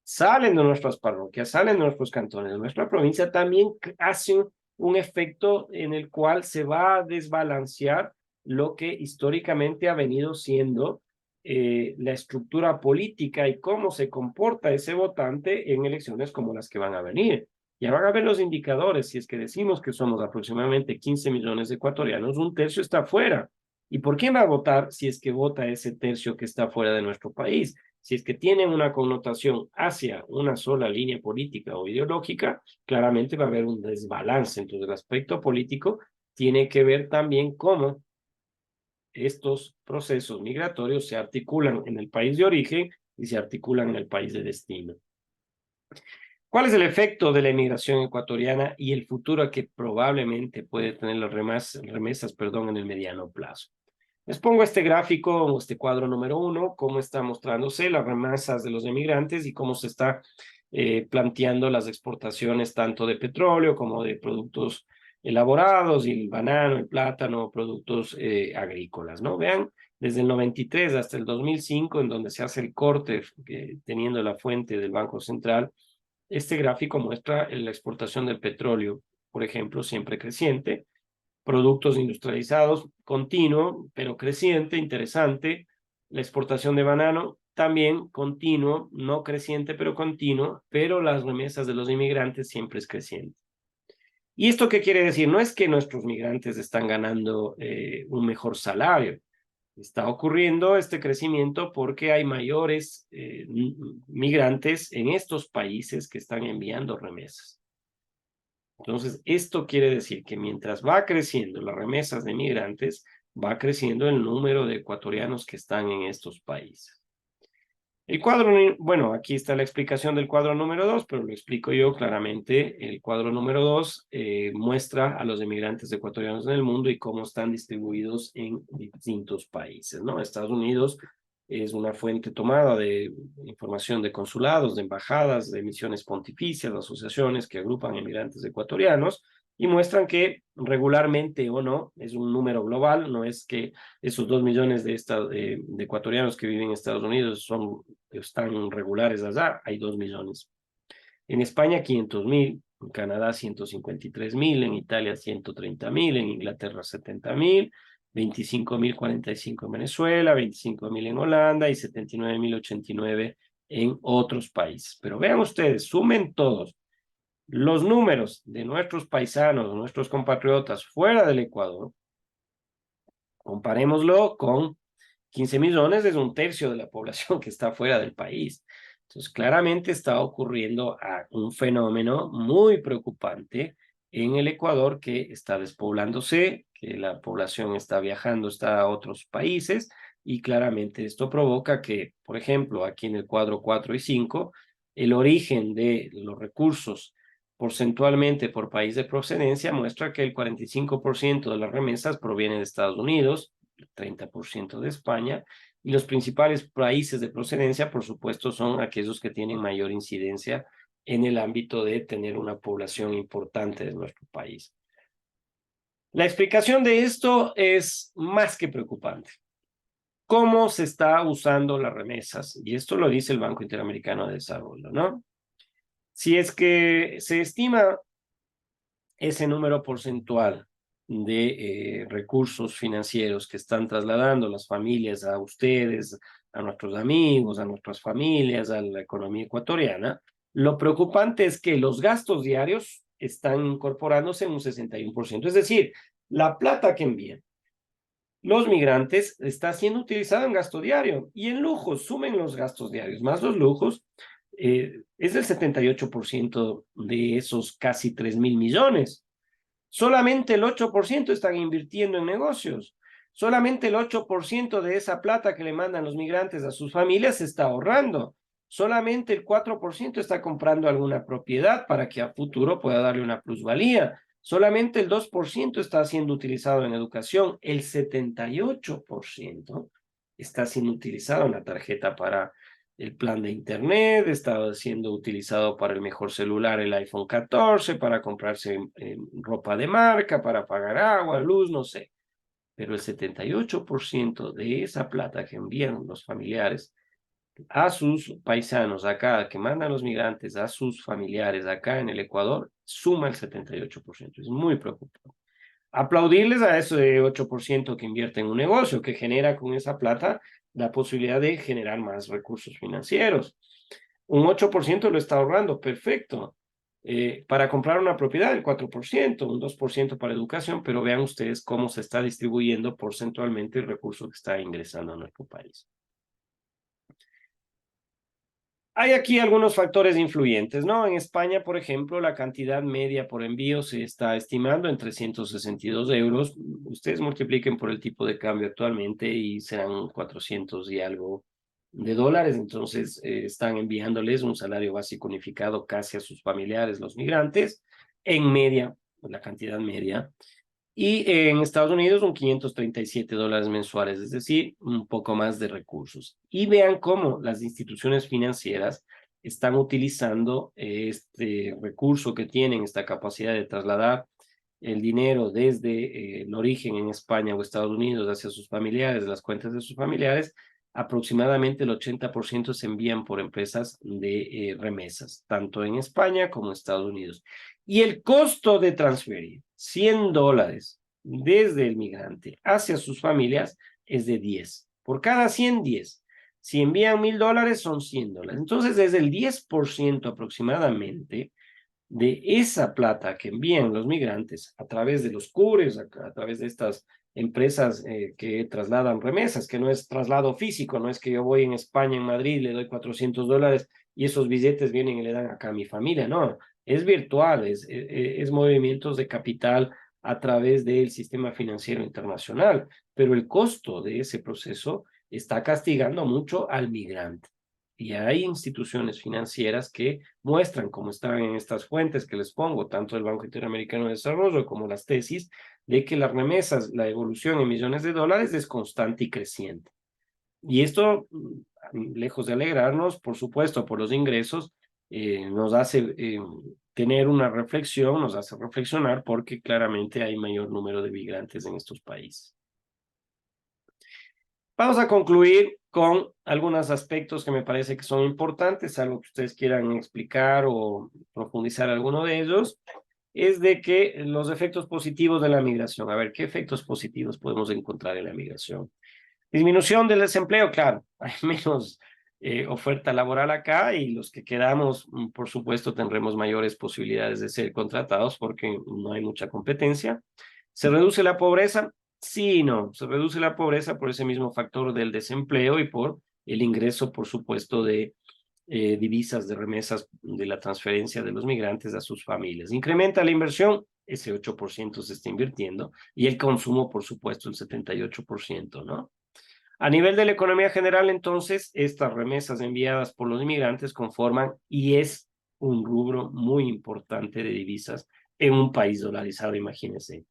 salen de nuestras parroquias, salen de nuestros cantones, de nuestra provincia, también hacen un efecto en el cual se va a desbalancear lo que históricamente ha venido siendo la estructura política y cómo se comporta ese votante en elecciones como las que van a venir. Ya van a ver los indicadores, si es que decimos que somos aproximadamente 15 millones de ecuatorianos, un tercio está fuera. ¿Y por quién va a votar si es que vota ese tercio que está fuera de nuestro país? Si es que tienen una connotación hacia una sola línea política o ideológica, claramente va a haber un desbalance. Entonces, el aspecto político tiene que ver también cómo estos procesos migratorios se articulan en el país de origen y se articulan en el país de destino. ¿Cuál es el efecto de la inmigración ecuatoriana y el futuro que probablemente puede tener las remesas en el mediano plazo? Les pongo este gráfico, este cuadro número 1, cómo está mostrándose las remesas de los emigrantes y cómo se está planteando las exportaciones tanto de petróleo como de productos elaborados, y el banano, el plátano, productos agrícolas, ¿no? Vean, desde el 93 hasta el 2005, en donde se hace el corte, teniendo la fuente del Banco Central, este gráfico muestra la exportación del petróleo, por ejemplo, siempre creciente, productos industrializados, continuo, pero creciente, interesante. La exportación de banano, también continuo, no creciente, pero continuo, pero las remesas de los inmigrantes siempre es creciente. ¿Y esto qué quiere decir? No es que nuestros migrantes están ganando un mejor salario. Está ocurriendo este crecimiento porque hay mayores migrantes en estos países que están enviando remesas. Entonces, esto quiere decir que mientras va creciendo las remesas de migrantes, va creciendo el número de ecuatorianos que están en estos países. El cuadro, bueno, aquí está la explicación del cuadro número 2, pero lo explico yo claramente. El cuadro número 2 muestra a los emigrantes ecuatorianos en el mundo y cómo están distribuidos en distintos países, ¿no? Estados Unidos es una fuente tomada de información de consulados, de embajadas, de misiones pontificias, de asociaciones que agrupan emigrantes ecuatorianos y muestran que regularmente o no, es un número global, no es que esos 2 millones de ecuatorianos que viven en Estados Unidos están regulares allá, hay 2 millones. En España 500.000, en Canadá 153.000, en Italia 130.000, en Inglaterra 70.000, 25.045 en Venezuela, 25.000 en Holanda y 79.089 en otros países. Pero vean ustedes, sumen todos los números de nuestros paisanos, nuestros compatriotas fuera del Ecuador, comparémoslo con 15 millones, es un tercio de la población que está fuera del país. Entonces, claramente está ocurriendo un fenómeno muy preocupante en el Ecuador que está despoblándose, que la población está viajando, está a otros países, y claramente esto provoca que, por ejemplo, aquí en el cuadro 4 y 5, el origen de los recursos porcentualmente por país de procedencia muestra que el 45% de las remesas proviene de Estados Unidos, el 30% de España, y los principales países de procedencia, por supuesto, son aquellos que tienen mayor incidencia en el ámbito de tener una población importante de nuestro país. La explicación de esto es más que preocupante. ¿Cómo se está usando las remesas? Y esto lo dice el Banco Interamericano de Desarrollo, ¿no? Si es que se estima ese número porcentual de recursos financieros que están trasladando las familias a ustedes, a nuestros amigos, a nuestras familias, a la economía ecuatoriana, lo preocupante es que los gastos diarios están incorporándose en un 61%. Es decir, la plata que envían los migrantes está siendo utilizada en gasto diario y en lujos, sumen los gastos diarios más los lujos, es el 78% de esos casi 3.000 millones. Solamente el 8% están invirtiendo en negocios. Solamente el 8% de esa plata que le mandan los migrantes a sus familias se está ahorrando. Solamente el 4% está comprando alguna propiedad para que a futuro pueda darle una plusvalía. Solamente el 2% está siendo utilizado en educación. El 78% está siendo utilizado en la tarjeta para el plan de internet, está siendo utilizado para el mejor celular, el iPhone 14, para comprarse ropa de marca, para pagar agua, luz, no sé. Pero el 78% de esa plata que envían los familiares a sus paisanos acá, que mandan los migrantes a sus familiares acá en el Ecuador, suma el 78%. Es muy preocupante. Aplaudirles a ese 8% que invierte en un negocio, que genera con esa plata la posibilidad de generar más recursos financieros. Un 8% lo está ahorrando, perfecto. Para comprar una propiedad, el 4%, un 2% para educación, pero vean ustedes cómo se está distribuyendo porcentualmente el recurso que está ingresando a nuestro país. Hay aquí algunos factores influyentes, ¿no? En España, por ejemplo, la cantidad media por envío se está estimando en 362 euros. Ustedes multipliquen por el tipo de cambio actualmente y serán 400 y algo de dólares. Entonces, están enviándoles un salario básico unificado casi a sus familiares, los migrantes, en media, la cantidad media. Y en Estados Unidos un 537 dólares mensuales, es decir, un poco más de recursos. Y vean cómo las instituciones financieras están utilizando este recurso que tienen, esta capacidad de trasladar el dinero desde el origen en España o Estados Unidos hacia sus familiares, las cuentas de sus familiares. Aproximadamente el 80% se envían por empresas de remesas, tanto en España como en Estados Unidos. Y el costo de transferir 100 dólares desde el migrante hacia sus familias es de 10. Por cada 100, 10. Si envían 1.000 dólares, son 100 dólares. Entonces, es el 10% aproximadamente de esa plata que envían los migrantes a través de los cures, a través de estas empresas que trasladan remesas, que no es traslado físico, no es que yo voy en España, en Madrid, le doy 400 dólares y esos billetes vienen y le dan acá a mi familia, no, es virtual, es movimientos de capital a través del sistema financiero internacional, pero el costo de ese proceso está castigando mucho al migrante. Y hay instituciones financieras que muestran, como están en estas fuentes que les pongo, tanto el Banco Interamericano de Desarrollo como las tesis, de que las remesas, la evolución en millones de dólares es constante y creciente. Y esto, lejos de alegrarnos, por supuesto, por los ingresos, nos hace tener una reflexión, nos hace reflexionar porque claramente hay mayor número de migrantes en estos países. Vamos a concluir con algunos aspectos que me parece que son importantes, algo que ustedes quieran explicar o profundizar alguno de ellos, es de que los efectos positivos de la migración. A ver, ¿qué efectos positivos podemos encontrar en la migración? Disminución del desempleo, claro, hay menos oferta laboral acá y los que quedamos, por supuesto, tendremos mayores posibilidades de ser contratados porque no hay mucha competencia. ¿Se reduce la pobreza? Sí y no. Se reduce la pobreza por ese mismo factor del desempleo y por el ingreso, por supuesto, de divisas, de remesas, de la transferencia de los migrantes a sus familias. Incrementa la inversión, ese 8% se está invirtiendo, y el consumo, por supuesto, el 78%, ¿no? A nivel de la economía general, entonces, estas remesas enviadas por los inmigrantes conforman y es un rubro muy importante de divisas en un país dolarizado, imagínense.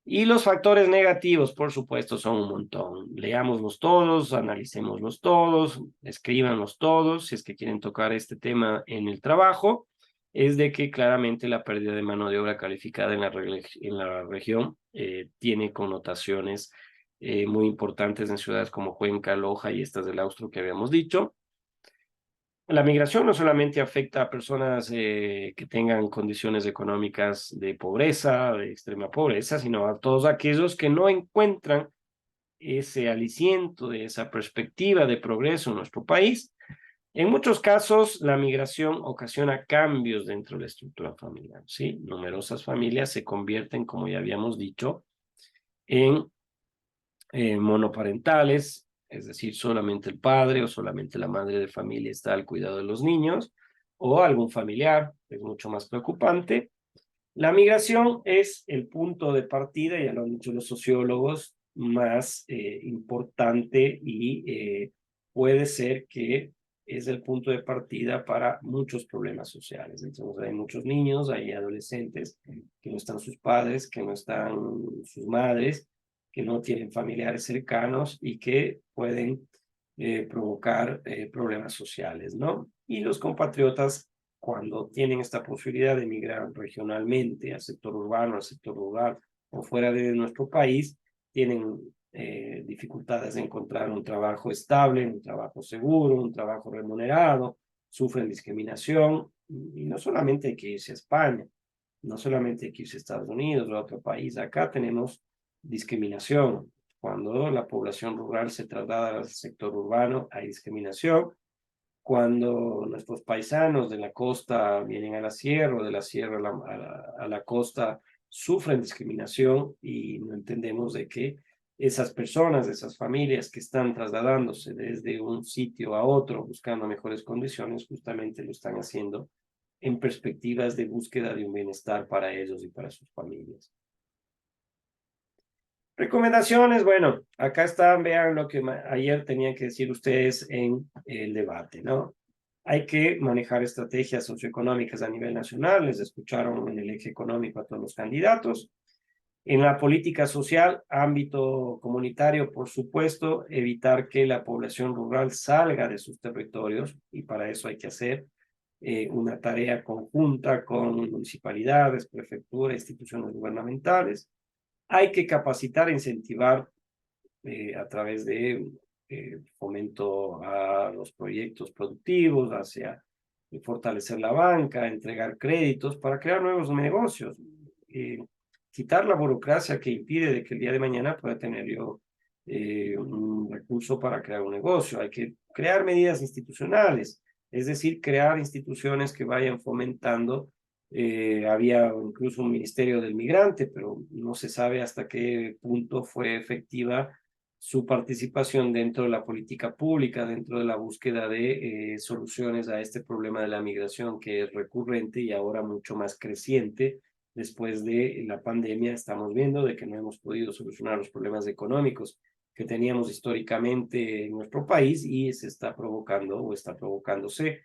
Y los factores negativos, por supuesto, son un montón. Leámoslos todos, analicémoslos todos, escríbanlos todos, si es que quieren tocar este tema en el trabajo, es de que claramente la pérdida de mano de obra calificada en la región tiene connotaciones muy importantes en ciudades como Cuenca, Loja y estas del Austro que habíamos dicho. La migración no solamente afecta a personas que tengan condiciones económicas de pobreza, de extrema pobreza, sino a todos aquellos que no encuentran ese aliciento, esa perspectiva de progreso en nuestro país. En muchos casos, la migración ocasiona cambios dentro de la estructura familiar, ¿sí? Numerosas familias se convierten, como ya habíamos dicho, en monoparentales, es decir, solamente el padre o solamente la madre de familia está al cuidado de los niños, o algún familiar, es mucho más preocupante. La migración es el punto de partida, ya lo han dicho los sociólogos, más importante y puede ser que es el punto de partida para muchos problemas sociales. Entonces hay muchos niños, hay adolescentes que no están sus padres, que no están sus madres, que no tienen familiares cercanos y que pueden provocar problemas sociales, ¿no? Y los compatriotas, cuando tienen esta posibilidad de emigrar regionalmente al sector urbano, al sector rural o fuera de nuestro país, tienen dificultades de encontrar un trabajo estable, un trabajo seguro, un trabajo remunerado, sufren discriminación y no solamente hay que irse a España, no solamente hay que irse a Estados Unidos o a otro país, acá tenemos discriminación. Cuando la población rural se traslada al sector urbano, hay discriminación. Cuando nuestros paisanos de la costa vienen a la sierra o de la sierra a la costa, sufren discriminación y no entendemos de que esas personas, esas familias que están trasladándose desde un sitio a otro buscando mejores condiciones, justamente lo están haciendo en perspectivas de búsqueda de un bienestar para ellos y para sus familias. Recomendaciones, bueno, acá están, vean lo que ayer tenían que decir ustedes en el debate, ¿no? Hay que manejar estrategias socioeconómicas a nivel nacional, les escucharon en el eje económico a todos los candidatos. En la política social, ámbito comunitario, por supuesto, evitar que la población rural salga de sus territorios y para eso hay que hacer una tarea conjunta con municipalidades, prefecturas, instituciones gubernamentales. Hay que capacitar e incentivar a través de fomento a los proyectos productivos, hacia fortalecer la banca, entregar créditos para crear nuevos negocios, quitar la burocracia que impide de que el día de mañana pueda tener yo un recurso para crear un negocio. Hay que crear medidas institucionales, es decir, crear instituciones que vayan fomentando había incluso un ministerio del migrante, pero no se sabe hasta qué punto fue efectiva su participación dentro de la política pública, dentro de la búsqueda de soluciones a este problema de la migración que es recurrente y ahora mucho más creciente. Después de la pandemia estamos viendo de que no hemos podido solucionar los problemas económicos que teníamos históricamente en nuestro país y se está provocando o está provocándose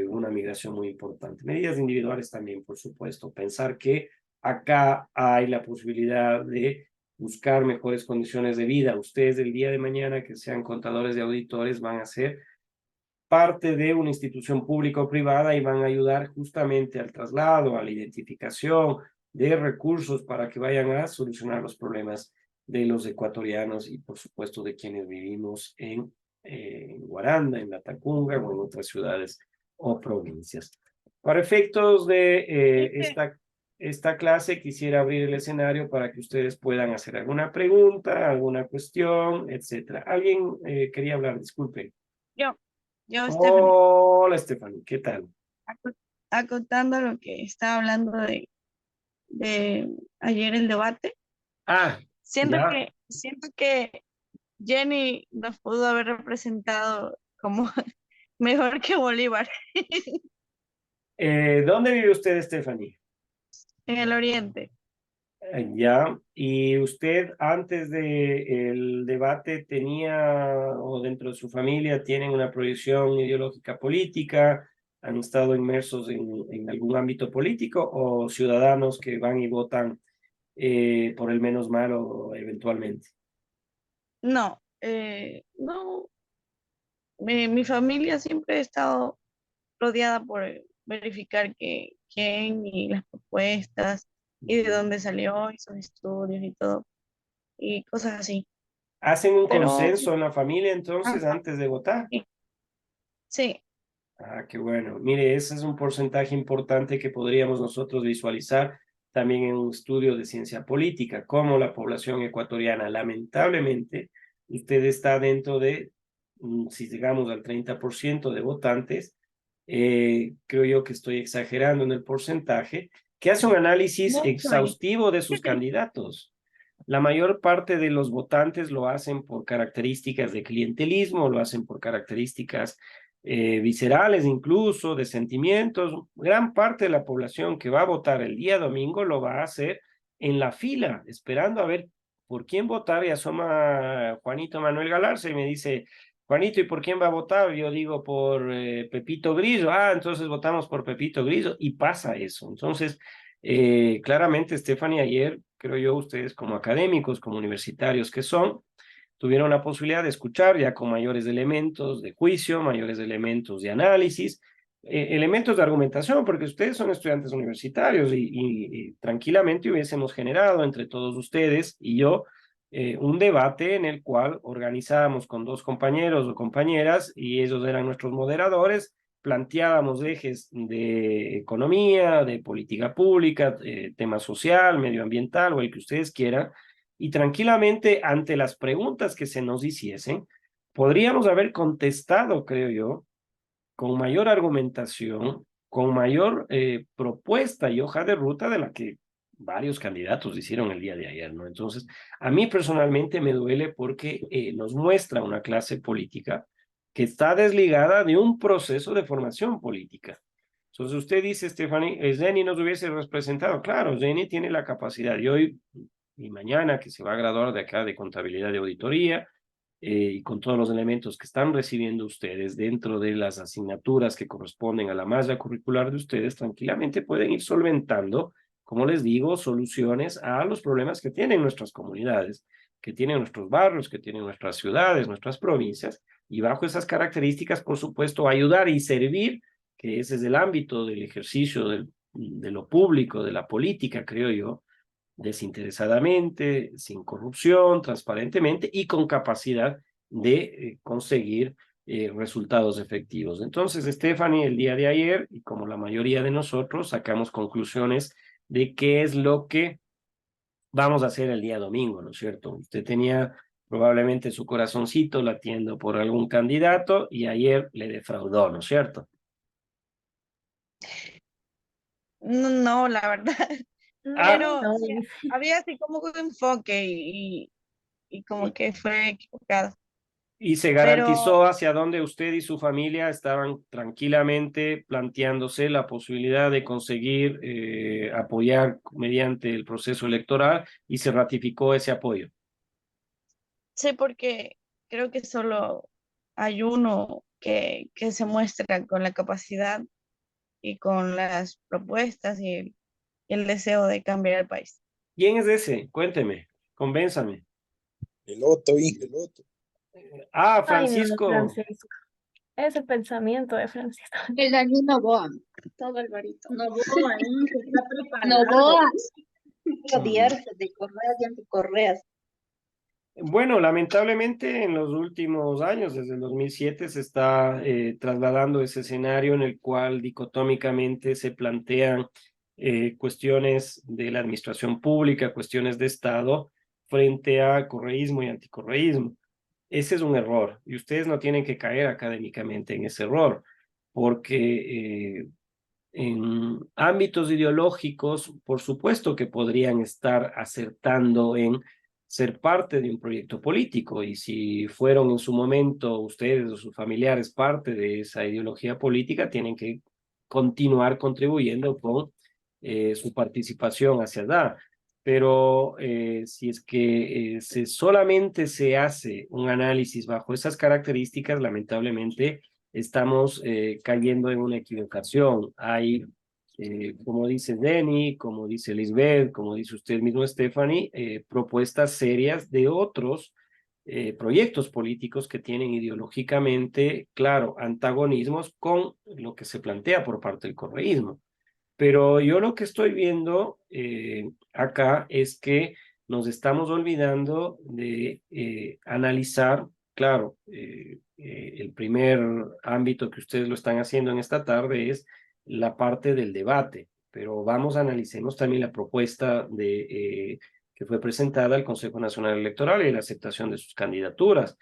una migración muy importante. Medidas individuales también, por supuesto. Pensar que acá hay la posibilidad de buscar mejores condiciones de vida. Ustedes el día de mañana, que sean contadores y auditores, van a ser parte de una institución pública o privada y van a ayudar justamente al traslado, a la identificación de recursos para que vayan a solucionar los problemas de los ecuatorianos y por supuesto de quienes vivimos en Guaranda, en Latacunga o en otras ciudades o provincias. Para efectos de esta clase, quisiera abrir el escenario para que ustedes puedan hacer alguna pregunta, alguna cuestión, etcétera. ¿Alguien quería hablar? Disculpe. Yo, yo, Stephanie, Hola, Stephanie, ¿qué tal? aco- acotando lo que estaba hablando de ayer el debate, Ah, ya. siento que Jenny nos pudo haber representado como mejor que Bolívar ¿Dónde vive usted, Stephanie? en el Oriente. Ya. ¿Y usted antes del debate tenía, o dentro de su familia, tienen una proyección ideológica política? ¿Han estado inmersos en algún ámbito político o ciudadanos que van y votan por el menos malo eventualmente? No, no, mi familia siempre ha estado rodeada por verificar quién y las propuestas y de dónde salió y sus estudios y todo, y cosas así. ¿Hacen un Pero, consenso en la familia entonces ajá, antes de votar? sí, sí, Ah, qué bueno. Mire, ese es un porcentaje importante que podríamos nosotros visualizar también en un estudio de ciencia política, cómo la población ecuatoriana, lamentablemente, usted está dentro de, si llegamos al 30% de votantes, creo yo que estoy exagerando en el porcentaje, que hace un análisis mucho ahí. exhaustivo de sus candidatos. La mayor parte de los votantes lo hacen por características de clientelismo, lo hacen por características viscerales incluso, de sentimientos. Gran parte de la población que va a votar el día domingo lo va a hacer en la fila, esperando a ver por quién votar y asoma Juanito Manuel Galarza y me dice, Juanito, ¿y por quién va a votar? Yo digo por Pepito Grillo. Ah, entonces votamos por Pepito Grillo y pasa eso. Entonces, claramente, Stephanie, ayer, creo yo, ustedes como académicos, como universitarios que son, tuvieron la posibilidad de escuchar ya con mayores elementos de juicio, mayores elementos de análisis, elementos de argumentación, porque ustedes son estudiantes universitarios y tranquilamente hubiésemos generado entre todos ustedes y yo un debate en el cual organizábamos con dos compañeros o compañeras y ellos eran nuestros moderadores, planteábamos ejes de economía, de política pública, tema social, medioambiental o el que ustedes quieran, y tranquilamente ante las preguntas que se nos hiciesen, podríamos haber contestado, creo yo, con mayor argumentación, con mayor propuesta y hoja de ruta de la que varios candidatos hicieron el día de ayer, ¿no? Entonces, a mí personalmente me duele porque nos muestra una clase política que está desligada de un proceso de formación política. Entonces usted dice, Stephanie, Jenny nos hubiese representado. Claro, Jenny tiene la capacidad. Y hoy y mañana, que se va a graduar de acá de contabilidad de auditoría, y con todos los elementos que están recibiendo ustedes dentro de las asignaturas que corresponden a la malla curricular de ustedes, tranquilamente pueden ir solventando, como les digo, soluciones a los problemas que tienen nuestras comunidades, que tienen nuestros barrios, que tienen nuestras ciudades, nuestras provincias, y bajo esas características, por supuesto, ayudar y servir, que ese es el ámbito del ejercicio de lo público, de la política, creo yo, desinteresadamente, sin corrupción, transparentemente y con capacidad de conseguir resultados efectivos. Entonces, Stephanie, el día de ayer, y como la mayoría de nosotros, sacamos conclusiones de qué es lo que vamos a hacer el día domingo, ¿no es cierto? Usted tenía probablemente su corazoncito latiendo por algún candidato y ayer le defraudó, ¿no es cierto? No, no, la verdad, Ah, pero sí, había así como un enfoque y como que fue equivocado. y se Pero garantizó hacia dónde usted y su familia estaban tranquilamente planteándose la posibilidad de conseguir apoyar mediante el proceso electoral y se ratificó ese apoyo. sé porque creo que solo hay uno que se muestra con la capacidad y con las propuestas y el deseo de cambiar el país. ¿Quién es ese? Cuénteme. Convénzame. Piloto, hijo, piloto. Ah, Ay, no, Francisco. Francisco. Ese pensamiento de Francisco. El año Novoa. Todo Alvarito. Novoa, se está preparando. Novoa, Mm. de correas y anticorreas. Bueno, lamentablemente en los últimos años, desde el 2007, se está trasladando ese escenario en el cual dicotómicamente se plantean cuestiones de la administración pública, cuestiones de Estado, frente a correísmo y anticorreísmo. Ese es un error y ustedes no tienen que caer académicamente en ese error, porque en ámbitos ideológicos, por supuesto que podrían estar acertando en ser parte de un proyecto político y si fueron en su momento ustedes o sus familiares parte de esa ideología política, tienen que continuar contribuyendo con su participación hacia allá. Pero si es que solamente se hace un análisis bajo esas características, lamentablemente estamos cayendo en una equivocación. Hay, como dice Denny, como dice Lisbeth, como dice usted mismo, Stephanie, propuestas serias de otros proyectos políticos que tienen ideológicamente, claro, antagonismos con lo que se plantea por parte del correísmo. Pero yo lo que estoy viendo acá es que nos estamos olvidando de analizar, claro, el primer ámbito que ustedes lo están haciendo en esta tarde es la parte del debate, pero vamos a analicemos también la propuesta que fue presentada al Consejo Nacional Electoral y la aceptación de sus candidaturas.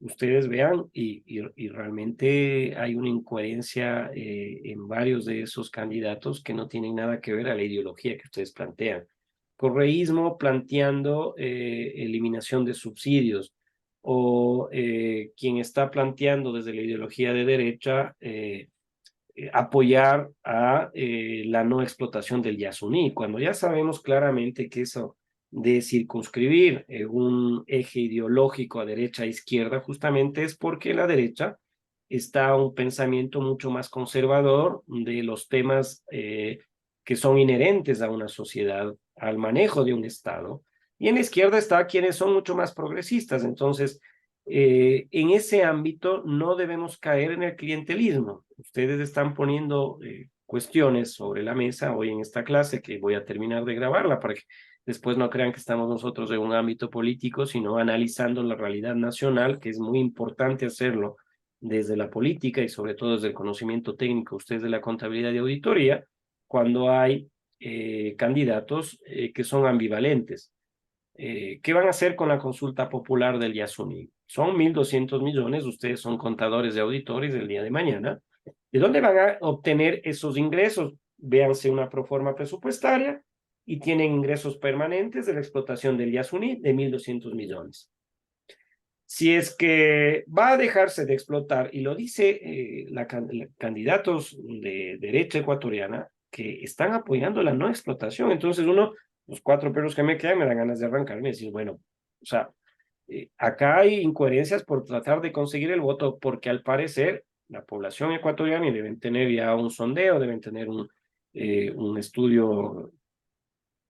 Ustedes vean y realmente hay una incoherencia en varios de esos candidatos que no tienen nada que ver a la ideología que ustedes plantean. Correísmo planteando eliminación de subsidios o quien está planteando desde la ideología de derecha apoyar a la no explotación del Yasuní, cuando ya sabemos claramente que eso de circunscribir un eje ideológico a derecha e izquierda justamente es porque la derecha está un pensamiento mucho más conservador de los temas que son inherentes a una sociedad, al manejo de un Estado, y en la izquierda está quienes son mucho más progresistas. Entonces, en ese ámbito no debemos caer en el clientelismo. Ustedes están poniendo cuestiones sobre la mesa hoy en esta clase, que voy a terminar de grabarla para que después no crean que estamos nosotros en un ámbito político, sino analizando la realidad nacional, que es muy importante hacerlo desde la política y sobre todo desde el conocimiento técnico, ustedes de la contabilidad y auditoría, cuando hay candidatos que son ambivalentes. ¿Qué van a hacer con la consulta popular del Yasuní? Son 1.200 millones, ustedes son contadores de auditores del día de mañana. ¿De dónde van a obtener esos ingresos? Véanse una proforma presupuestaria y tienen ingresos permanentes de la explotación del Yasuní de 1.200 millones. Si es que va a dejarse de explotar, y lo dice candidatos de derecha ecuatoriana que están apoyando la no explotación, entonces los 4 perros que me quedan me dan ganas de arrancarme y decir, bueno, o sea, acá hay incoherencias por tratar de conseguir el voto, porque al parecer la población ecuatoriana, y deben tener ya un sondeo, deben tener un estudio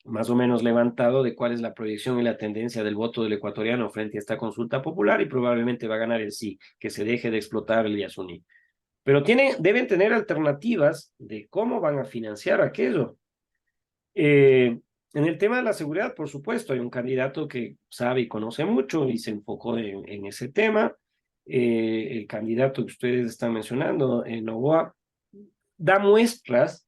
más o menos levantado de cuál es la proyección y la tendencia del voto del ecuatoriano frente a esta consulta popular, y probablemente va a ganar el sí, que se deje de explotar el Yasuní. Pero deben tener alternativas de cómo van a financiar aquello. En el tema de la seguridad, por supuesto, hay un candidato que sabe y conoce mucho y se enfocó en ese tema. El candidato que ustedes están mencionando, Novoa, da muestras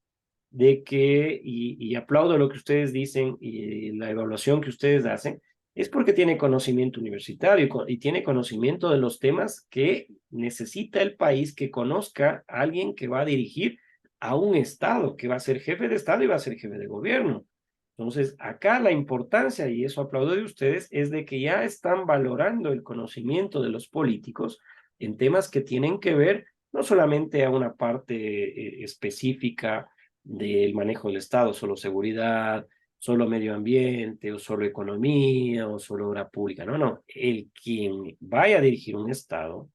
de que, y aplaudo lo que ustedes dicen y la evaluación que ustedes hacen, es porque tiene conocimiento universitario y tiene conocimiento de los temas que necesita el país, que conozca a alguien que va a dirigir a un Estado, que va a ser jefe de Estado y va a ser jefe de gobierno. Entonces, acá la importancia, y eso aplaudo de ustedes, es de que ya están valorando el conocimiento de los políticos en temas que tienen que ver no solamente a una parte específica del manejo del Estado, solo seguridad, solo medio ambiente, o solo economía, o solo obra pública. No, no. El quien vaya a dirigir un Estado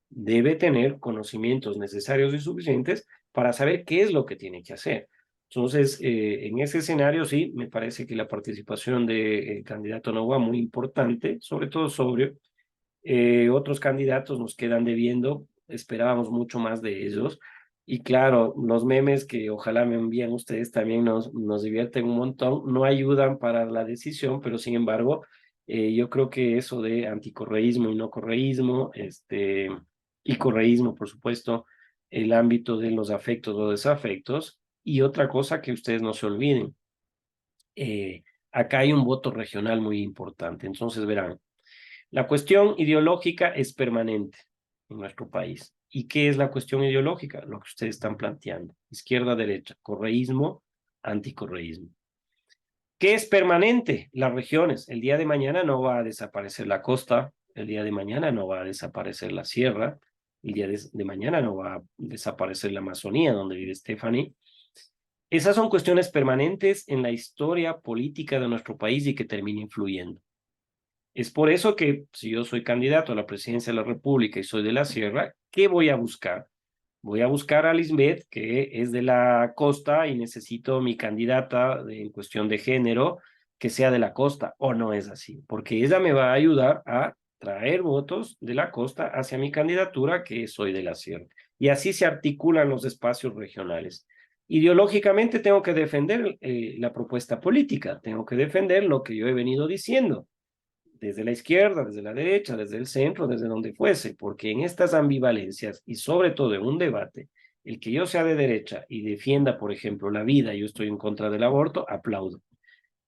debe tener conocimientos necesarios y suficientes para saber qué es lo que tiene que hacer. Entonces, en ese escenario sí, me parece que la participación de candidato Noboa muy importante, sobre todo sobrio. Otros candidatos nos quedan debiendo, esperábamos mucho más de ellos. Y claro, los memes que ojalá me envíen ustedes también nos divierten un montón, no ayudan para la decisión, pero sin embargo, yo creo que eso de anticorreísmo y no correísmo, y correísmo, por supuesto, el ámbito de los afectos o desafectos, y otra cosa que ustedes no se olviden, acá hay un voto regional muy importante, entonces verán, la cuestión ideológica es permanente en nuestro país. ¿Y qué es la cuestión ideológica? Lo que ustedes están planteando. Izquierda, derecha, correísmo, anticorreísmo. ¿Qué es permanente? Las regiones. El día de mañana no va a desaparecer la costa, el día de mañana no va a desaparecer la sierra, el día de mañana no va a desaparecer la Amazonía, donde vive Stephanie. Esas son cuestiones permanentes en la historia política de nuestro país y que termina influyendo. Es por eso que si yo soy candidato a la presidencia de la República y soy de la Sierra, ¿qué voy a buscar? Voy a buscar a Lisbeth, que es de la costa, y necesito mi candidata en cuestión de género que sea de la costa, o no es así, porque ella me va a ayudar a traer votos de la costa hacia mi candidatura, que soy de la Sierra. Y así se articulan los espacios regionales. Ideológicamente tengo que defender la propuesta política, tengo que defender lo que yo he venido diciendo desde la izquierda, desde la derecha, desde el centro, desde donde fuese, porque en estas ambivalencias y sobre todo en un debate, el que yo sea de derecha y defienda, por ejemplo, la vida, yo estoy en contra del aborto, aplaudo.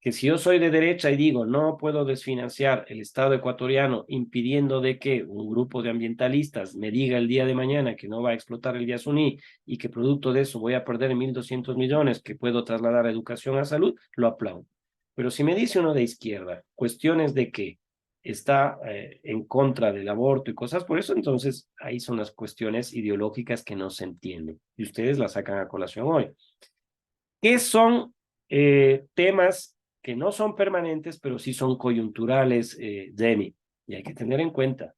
Que si yo soy de derecha y digo, no puedo desfinanciar el Estado ecuatoriano impidiendo de que un grupo de ambientalistas me diga el día de mañana que no va a explotar el Yasuní y que producto de eso voy a perder 1.200 millones que puedo trasladar a educación, a salud, lo aplaudo. Pero si me dice uno de izquierda, cuestiones de que está en contra del aborto y cosas por eso, entonces ahí son las cuestiones ideológicas que no se entienden y ustedes las sacan a colación hoy. ¿Qué son temas que no son permanentes, pero sí son coyunturales, Jenny? Y hay que tener en cuenta,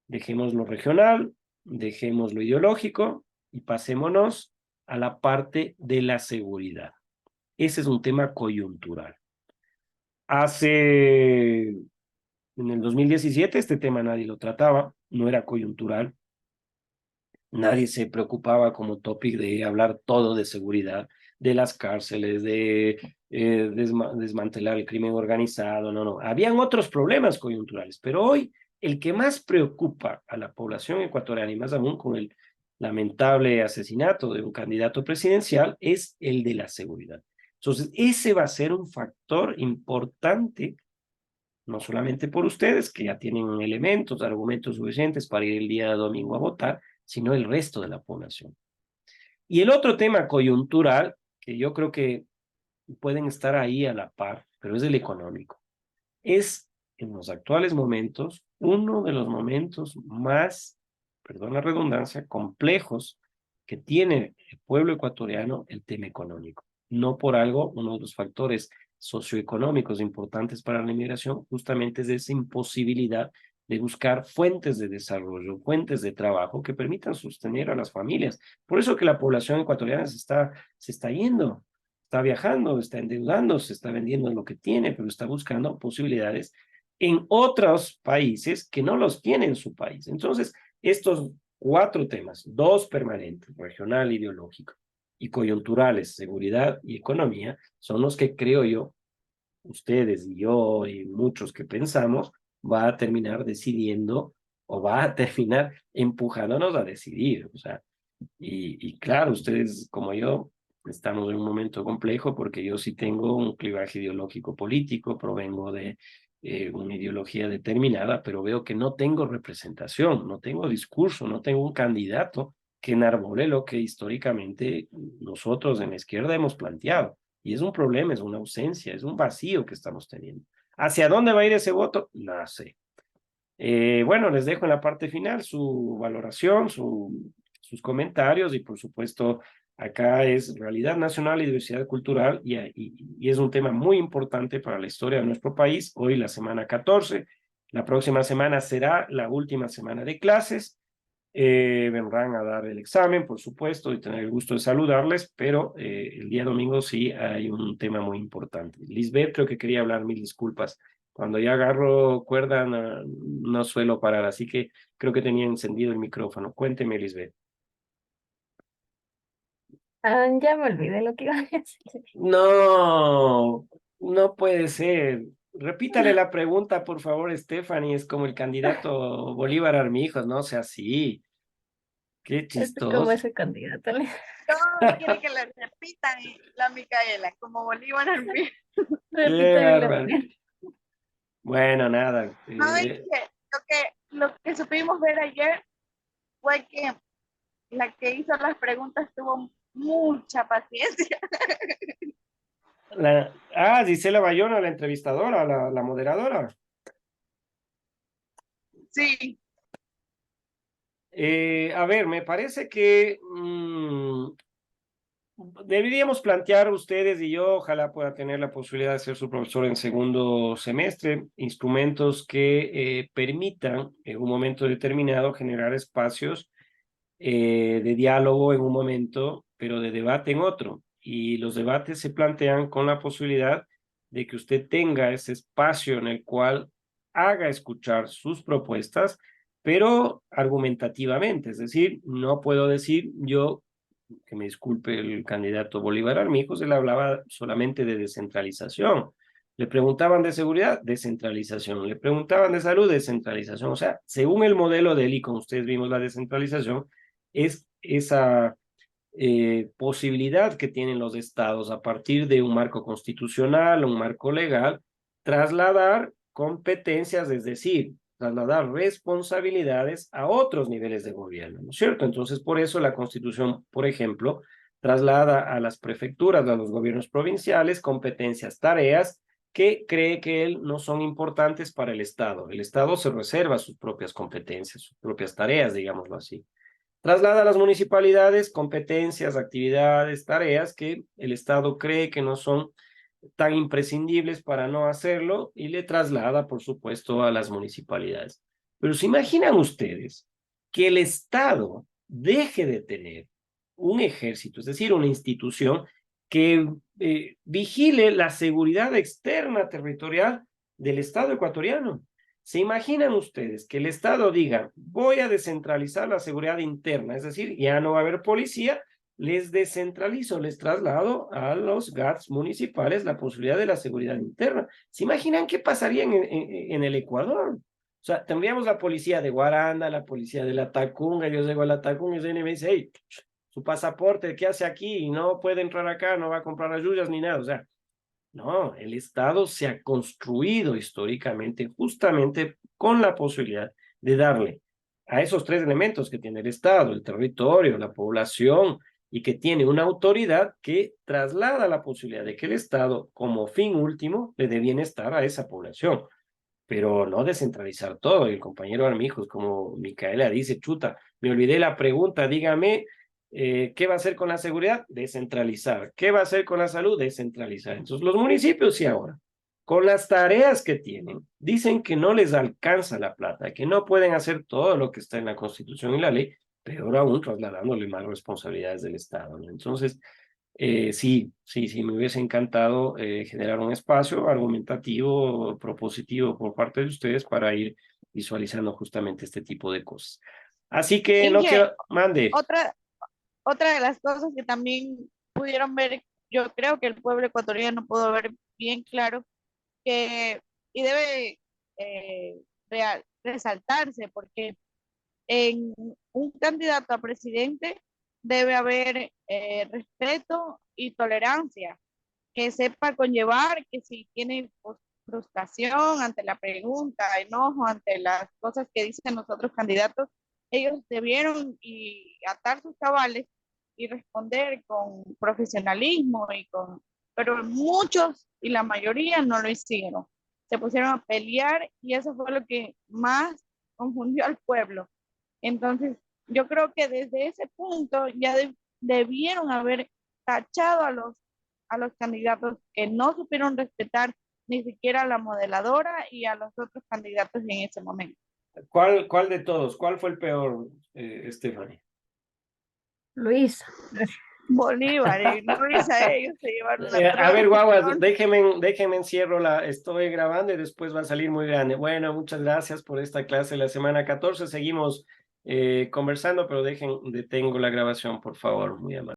dejemos lo regional, dejemos lo ideológico y pasémonos a la parte de la seguridad. Ese es un tema coyuntural. En el 2017 este tema nadie lo trataba, no era coyuntural, nadie se preocupaba como topic de hablar todo de seguridad, de las cárceles, de desmantelar el crimen organizado, no. Habían otros problemas coyunturales, pero hoy el que más preocupa a la población ecuatoriana y más aún con el lamentable asesinato de un candidato presidencial es el de la seguridad. Entonces, ese va a ser un factor importante no solamente por ustedes, que ya tienen elementos, argumentos suficientes para ir el día domingo a votar, sino el resto de la población. Y el otro tema coyuntural, que yo creo que pueden estar ahí a la par, pero es el económico, es en los actuales momentos uno de los momentos más, perdón la redundancia, complejos que tiene el pueblo ecuatoriano el tema económico. No por algo, uno de los factores socioeconómicos importantes para la inmigración justamente es esa imposibilidad de buscar fuentes de desarrollo, fuentes de trabajo que permitan sostener a las familias. Por eso que la población ecuatoriana se está yendo, está viajando, está endeudando, se está vendiendo lo que tiene, pero está buscando posibilidades en otros países que no los tiene en su país. Entonces, estos 4 temas, 2 permanentes, regional, ideológico, y coyunturales, seguridad y economía, son los que creo yo, ustedes y yo y muchos que pensamos, va a terminar decidiendo o va a terminar empujándonos a decidir. O sea, y claro, ustedes como yo estamos en un momento complejo porque yo sí tengo un clivaje ideológico político, provengo de una ideología determinada, pero veo que no tengo representación, no tengo discurso, no tengo un candidato que enarbole lo que históricamente nosotros en la izquierda hemos planteado. Y es un problema, es una ausencia, es un vacío que estamos teniendo. ¿Hacia dónde va a ir ese voto? No sé. Bueno, les dejo en la parte final su valoración, sus comentarios y por supuesto acá es realidad nacional y diversidad cultural y es un tema muy importante para la historia de nuestro país. Hoy la semana 14, la próxima semana será la última semana de clases Vendrán a dar el examen, por supuesto, y tener el gusto de saludarles, pero el día domingo sí hay un tema muy importante. Lisbeth, creo que quería hablar, mil disculpas. Cuando ya agarro cuerda no suelo parar, así que creo que tenía encendido el micrófono. Cuénteme, Lisbeth. Ya me olvidé lo que iba a decir. No, no puede ser. Repítale la pregunta, por favor, Stephanie. Es como el candidato Bolívar Armijos, no sea así. Qué Esto es como chistoso. ese candidato. Todos quieren que le repitan la Micaela, como Bolívar al fin. Qué Repíteme la bárbaro. primera. Bueno, nada. ¿Saben qué? Lo que supimos ver ayer fue que la que hizo las preguntas tuvo mucha paciencia. Gisela Bayona, la entrevistadora, la moderadora. Sí, A ver, me parece que deberíamos plantear ustedes y yo, ojalá pueda tener la posibilidad de ser su profesor en segundo semestre, instrumentos que permitan en un momento determinado generar espacios de diálogo en un momento, pero de debate en otro. Y los debates se plantean con la posibilidad de que usted tenga ese espacio en el cual haga escuchar sus propuestas, pero argumentativamente. Es decir, no puedo decir yo, que me disculpe el candidato Bolívar Armijos, él hablaba solamente de descentralización. Le preguntaban de seguridad, descentralización. Le preguntaban de salud, descentralización. O sea, según el modelo de él, y como ustedes vimos la descentralización, es esa posibilidad que tienen los estados a partir de un marco constitucional, un marco legal, trasladar competencias, es decir, trasladar responsabilidades a otros niveles de gobierno, ¿no es cierto? Entonces, por eso la Constitución, por ejemplo, traslada a las prefecturas, a los gobiernos provinciales, competencias, tareas que cree que él no son importantes para el Estado. El Estado se reserva sus propias competencias, sus propias tareas, digámoslo así. Traslada a las municipalidades competencias, actividades, tareas que el Estado cree que no son tan imprescindibles para no hacerlo y le traslada, por supuesto, a las municipalidades. Pero ¿se imaginan ustedes que el Estado deje de tener un ejército, es decir, una institución que vigile la seguridad externa territorial del Estado ecuatoriano? ¿Se imaginan ustedes que el Estado diga, voy a descentralizar la seguridad interna, es decir, ya no va a haber policía, les descentralizo, les traslado a los GATS municipales la posibilidad de la seguridad interna? ¿Se imaginan qué pasaría en el Ecuador? O sea, tendríamos la policía de Guaranda, la policía de la Tacunga, yo llego a la Tacunga y me dice, hey, su pasaporte, ¿qué hace aquí? No puede entrar acá, no va a comprar ayudas ni nada. O sea, no, el Estado se ha construido históricamente justamente con la posibilidad de darle a esos tres elementos que tiene el Estado, el territorio, la población, y que tiene una autoridad que traslada la posibilidad de que el Estado, como fin último, le dé bienestar a esa población, pero no descentralizar todo. El compañero Armijos, como Micaela dice, chuta, me olvidé la pregunta, dígame, ¿qué va a hacer con la seguridad? Descentralizar. ¿Qué va a hacer con la salud? Descentralizar. Entonces, los municipios sí ahora, con las tareas que tienen, dicen que no les alcanza la plata, que no pueden hacer todo lo que está en la Constitución y la ley, peor aún trasladándole más responsabilidades del Estado, ¿no? Entonces, sí, me hubiese encantado generar un espacio argumentativo, propositivo por parte de ustedes para ir visualizando justamente este tipo de cosas. Así que no Inge, quiero, mande. otra de las cosas que también pudieron ver, yo creo que el pueblo ecuatoriano pudo ver bien claro que, y debe resaltarse, porque en un candidato a presidente debe haber respeto y tolerancia, que sepa conllevar que si tiene frustración ante la pregunta, enojo ante las cosas que dicen los otros candidatos, ellos debieron y atar sus cabales y responder con profesionalismo pero muchos y la mayoría no lo hicieron. Se pusieron a pelear y eso fue lo que más confundió al pueblo. Entonces, yo creo que desde ese punto ya debieron haber tachado a los candidatos que no supieron respetar ni siquiera a la modeladora y a los otros candidatos en ese momento. ¿Cuál de todos? ¿Cuál fue el peor, Stephanie? Luis. Bolívar, Luis, a ellos se llevaron la A ver, guaguas, producción. déjenme encierro estoy grabando y después va a salir muy grande. Bueno, muchas gracias por esta clase de la semana 14. Seguimos conversando, pero detengo la grabación, por favor, muy amable.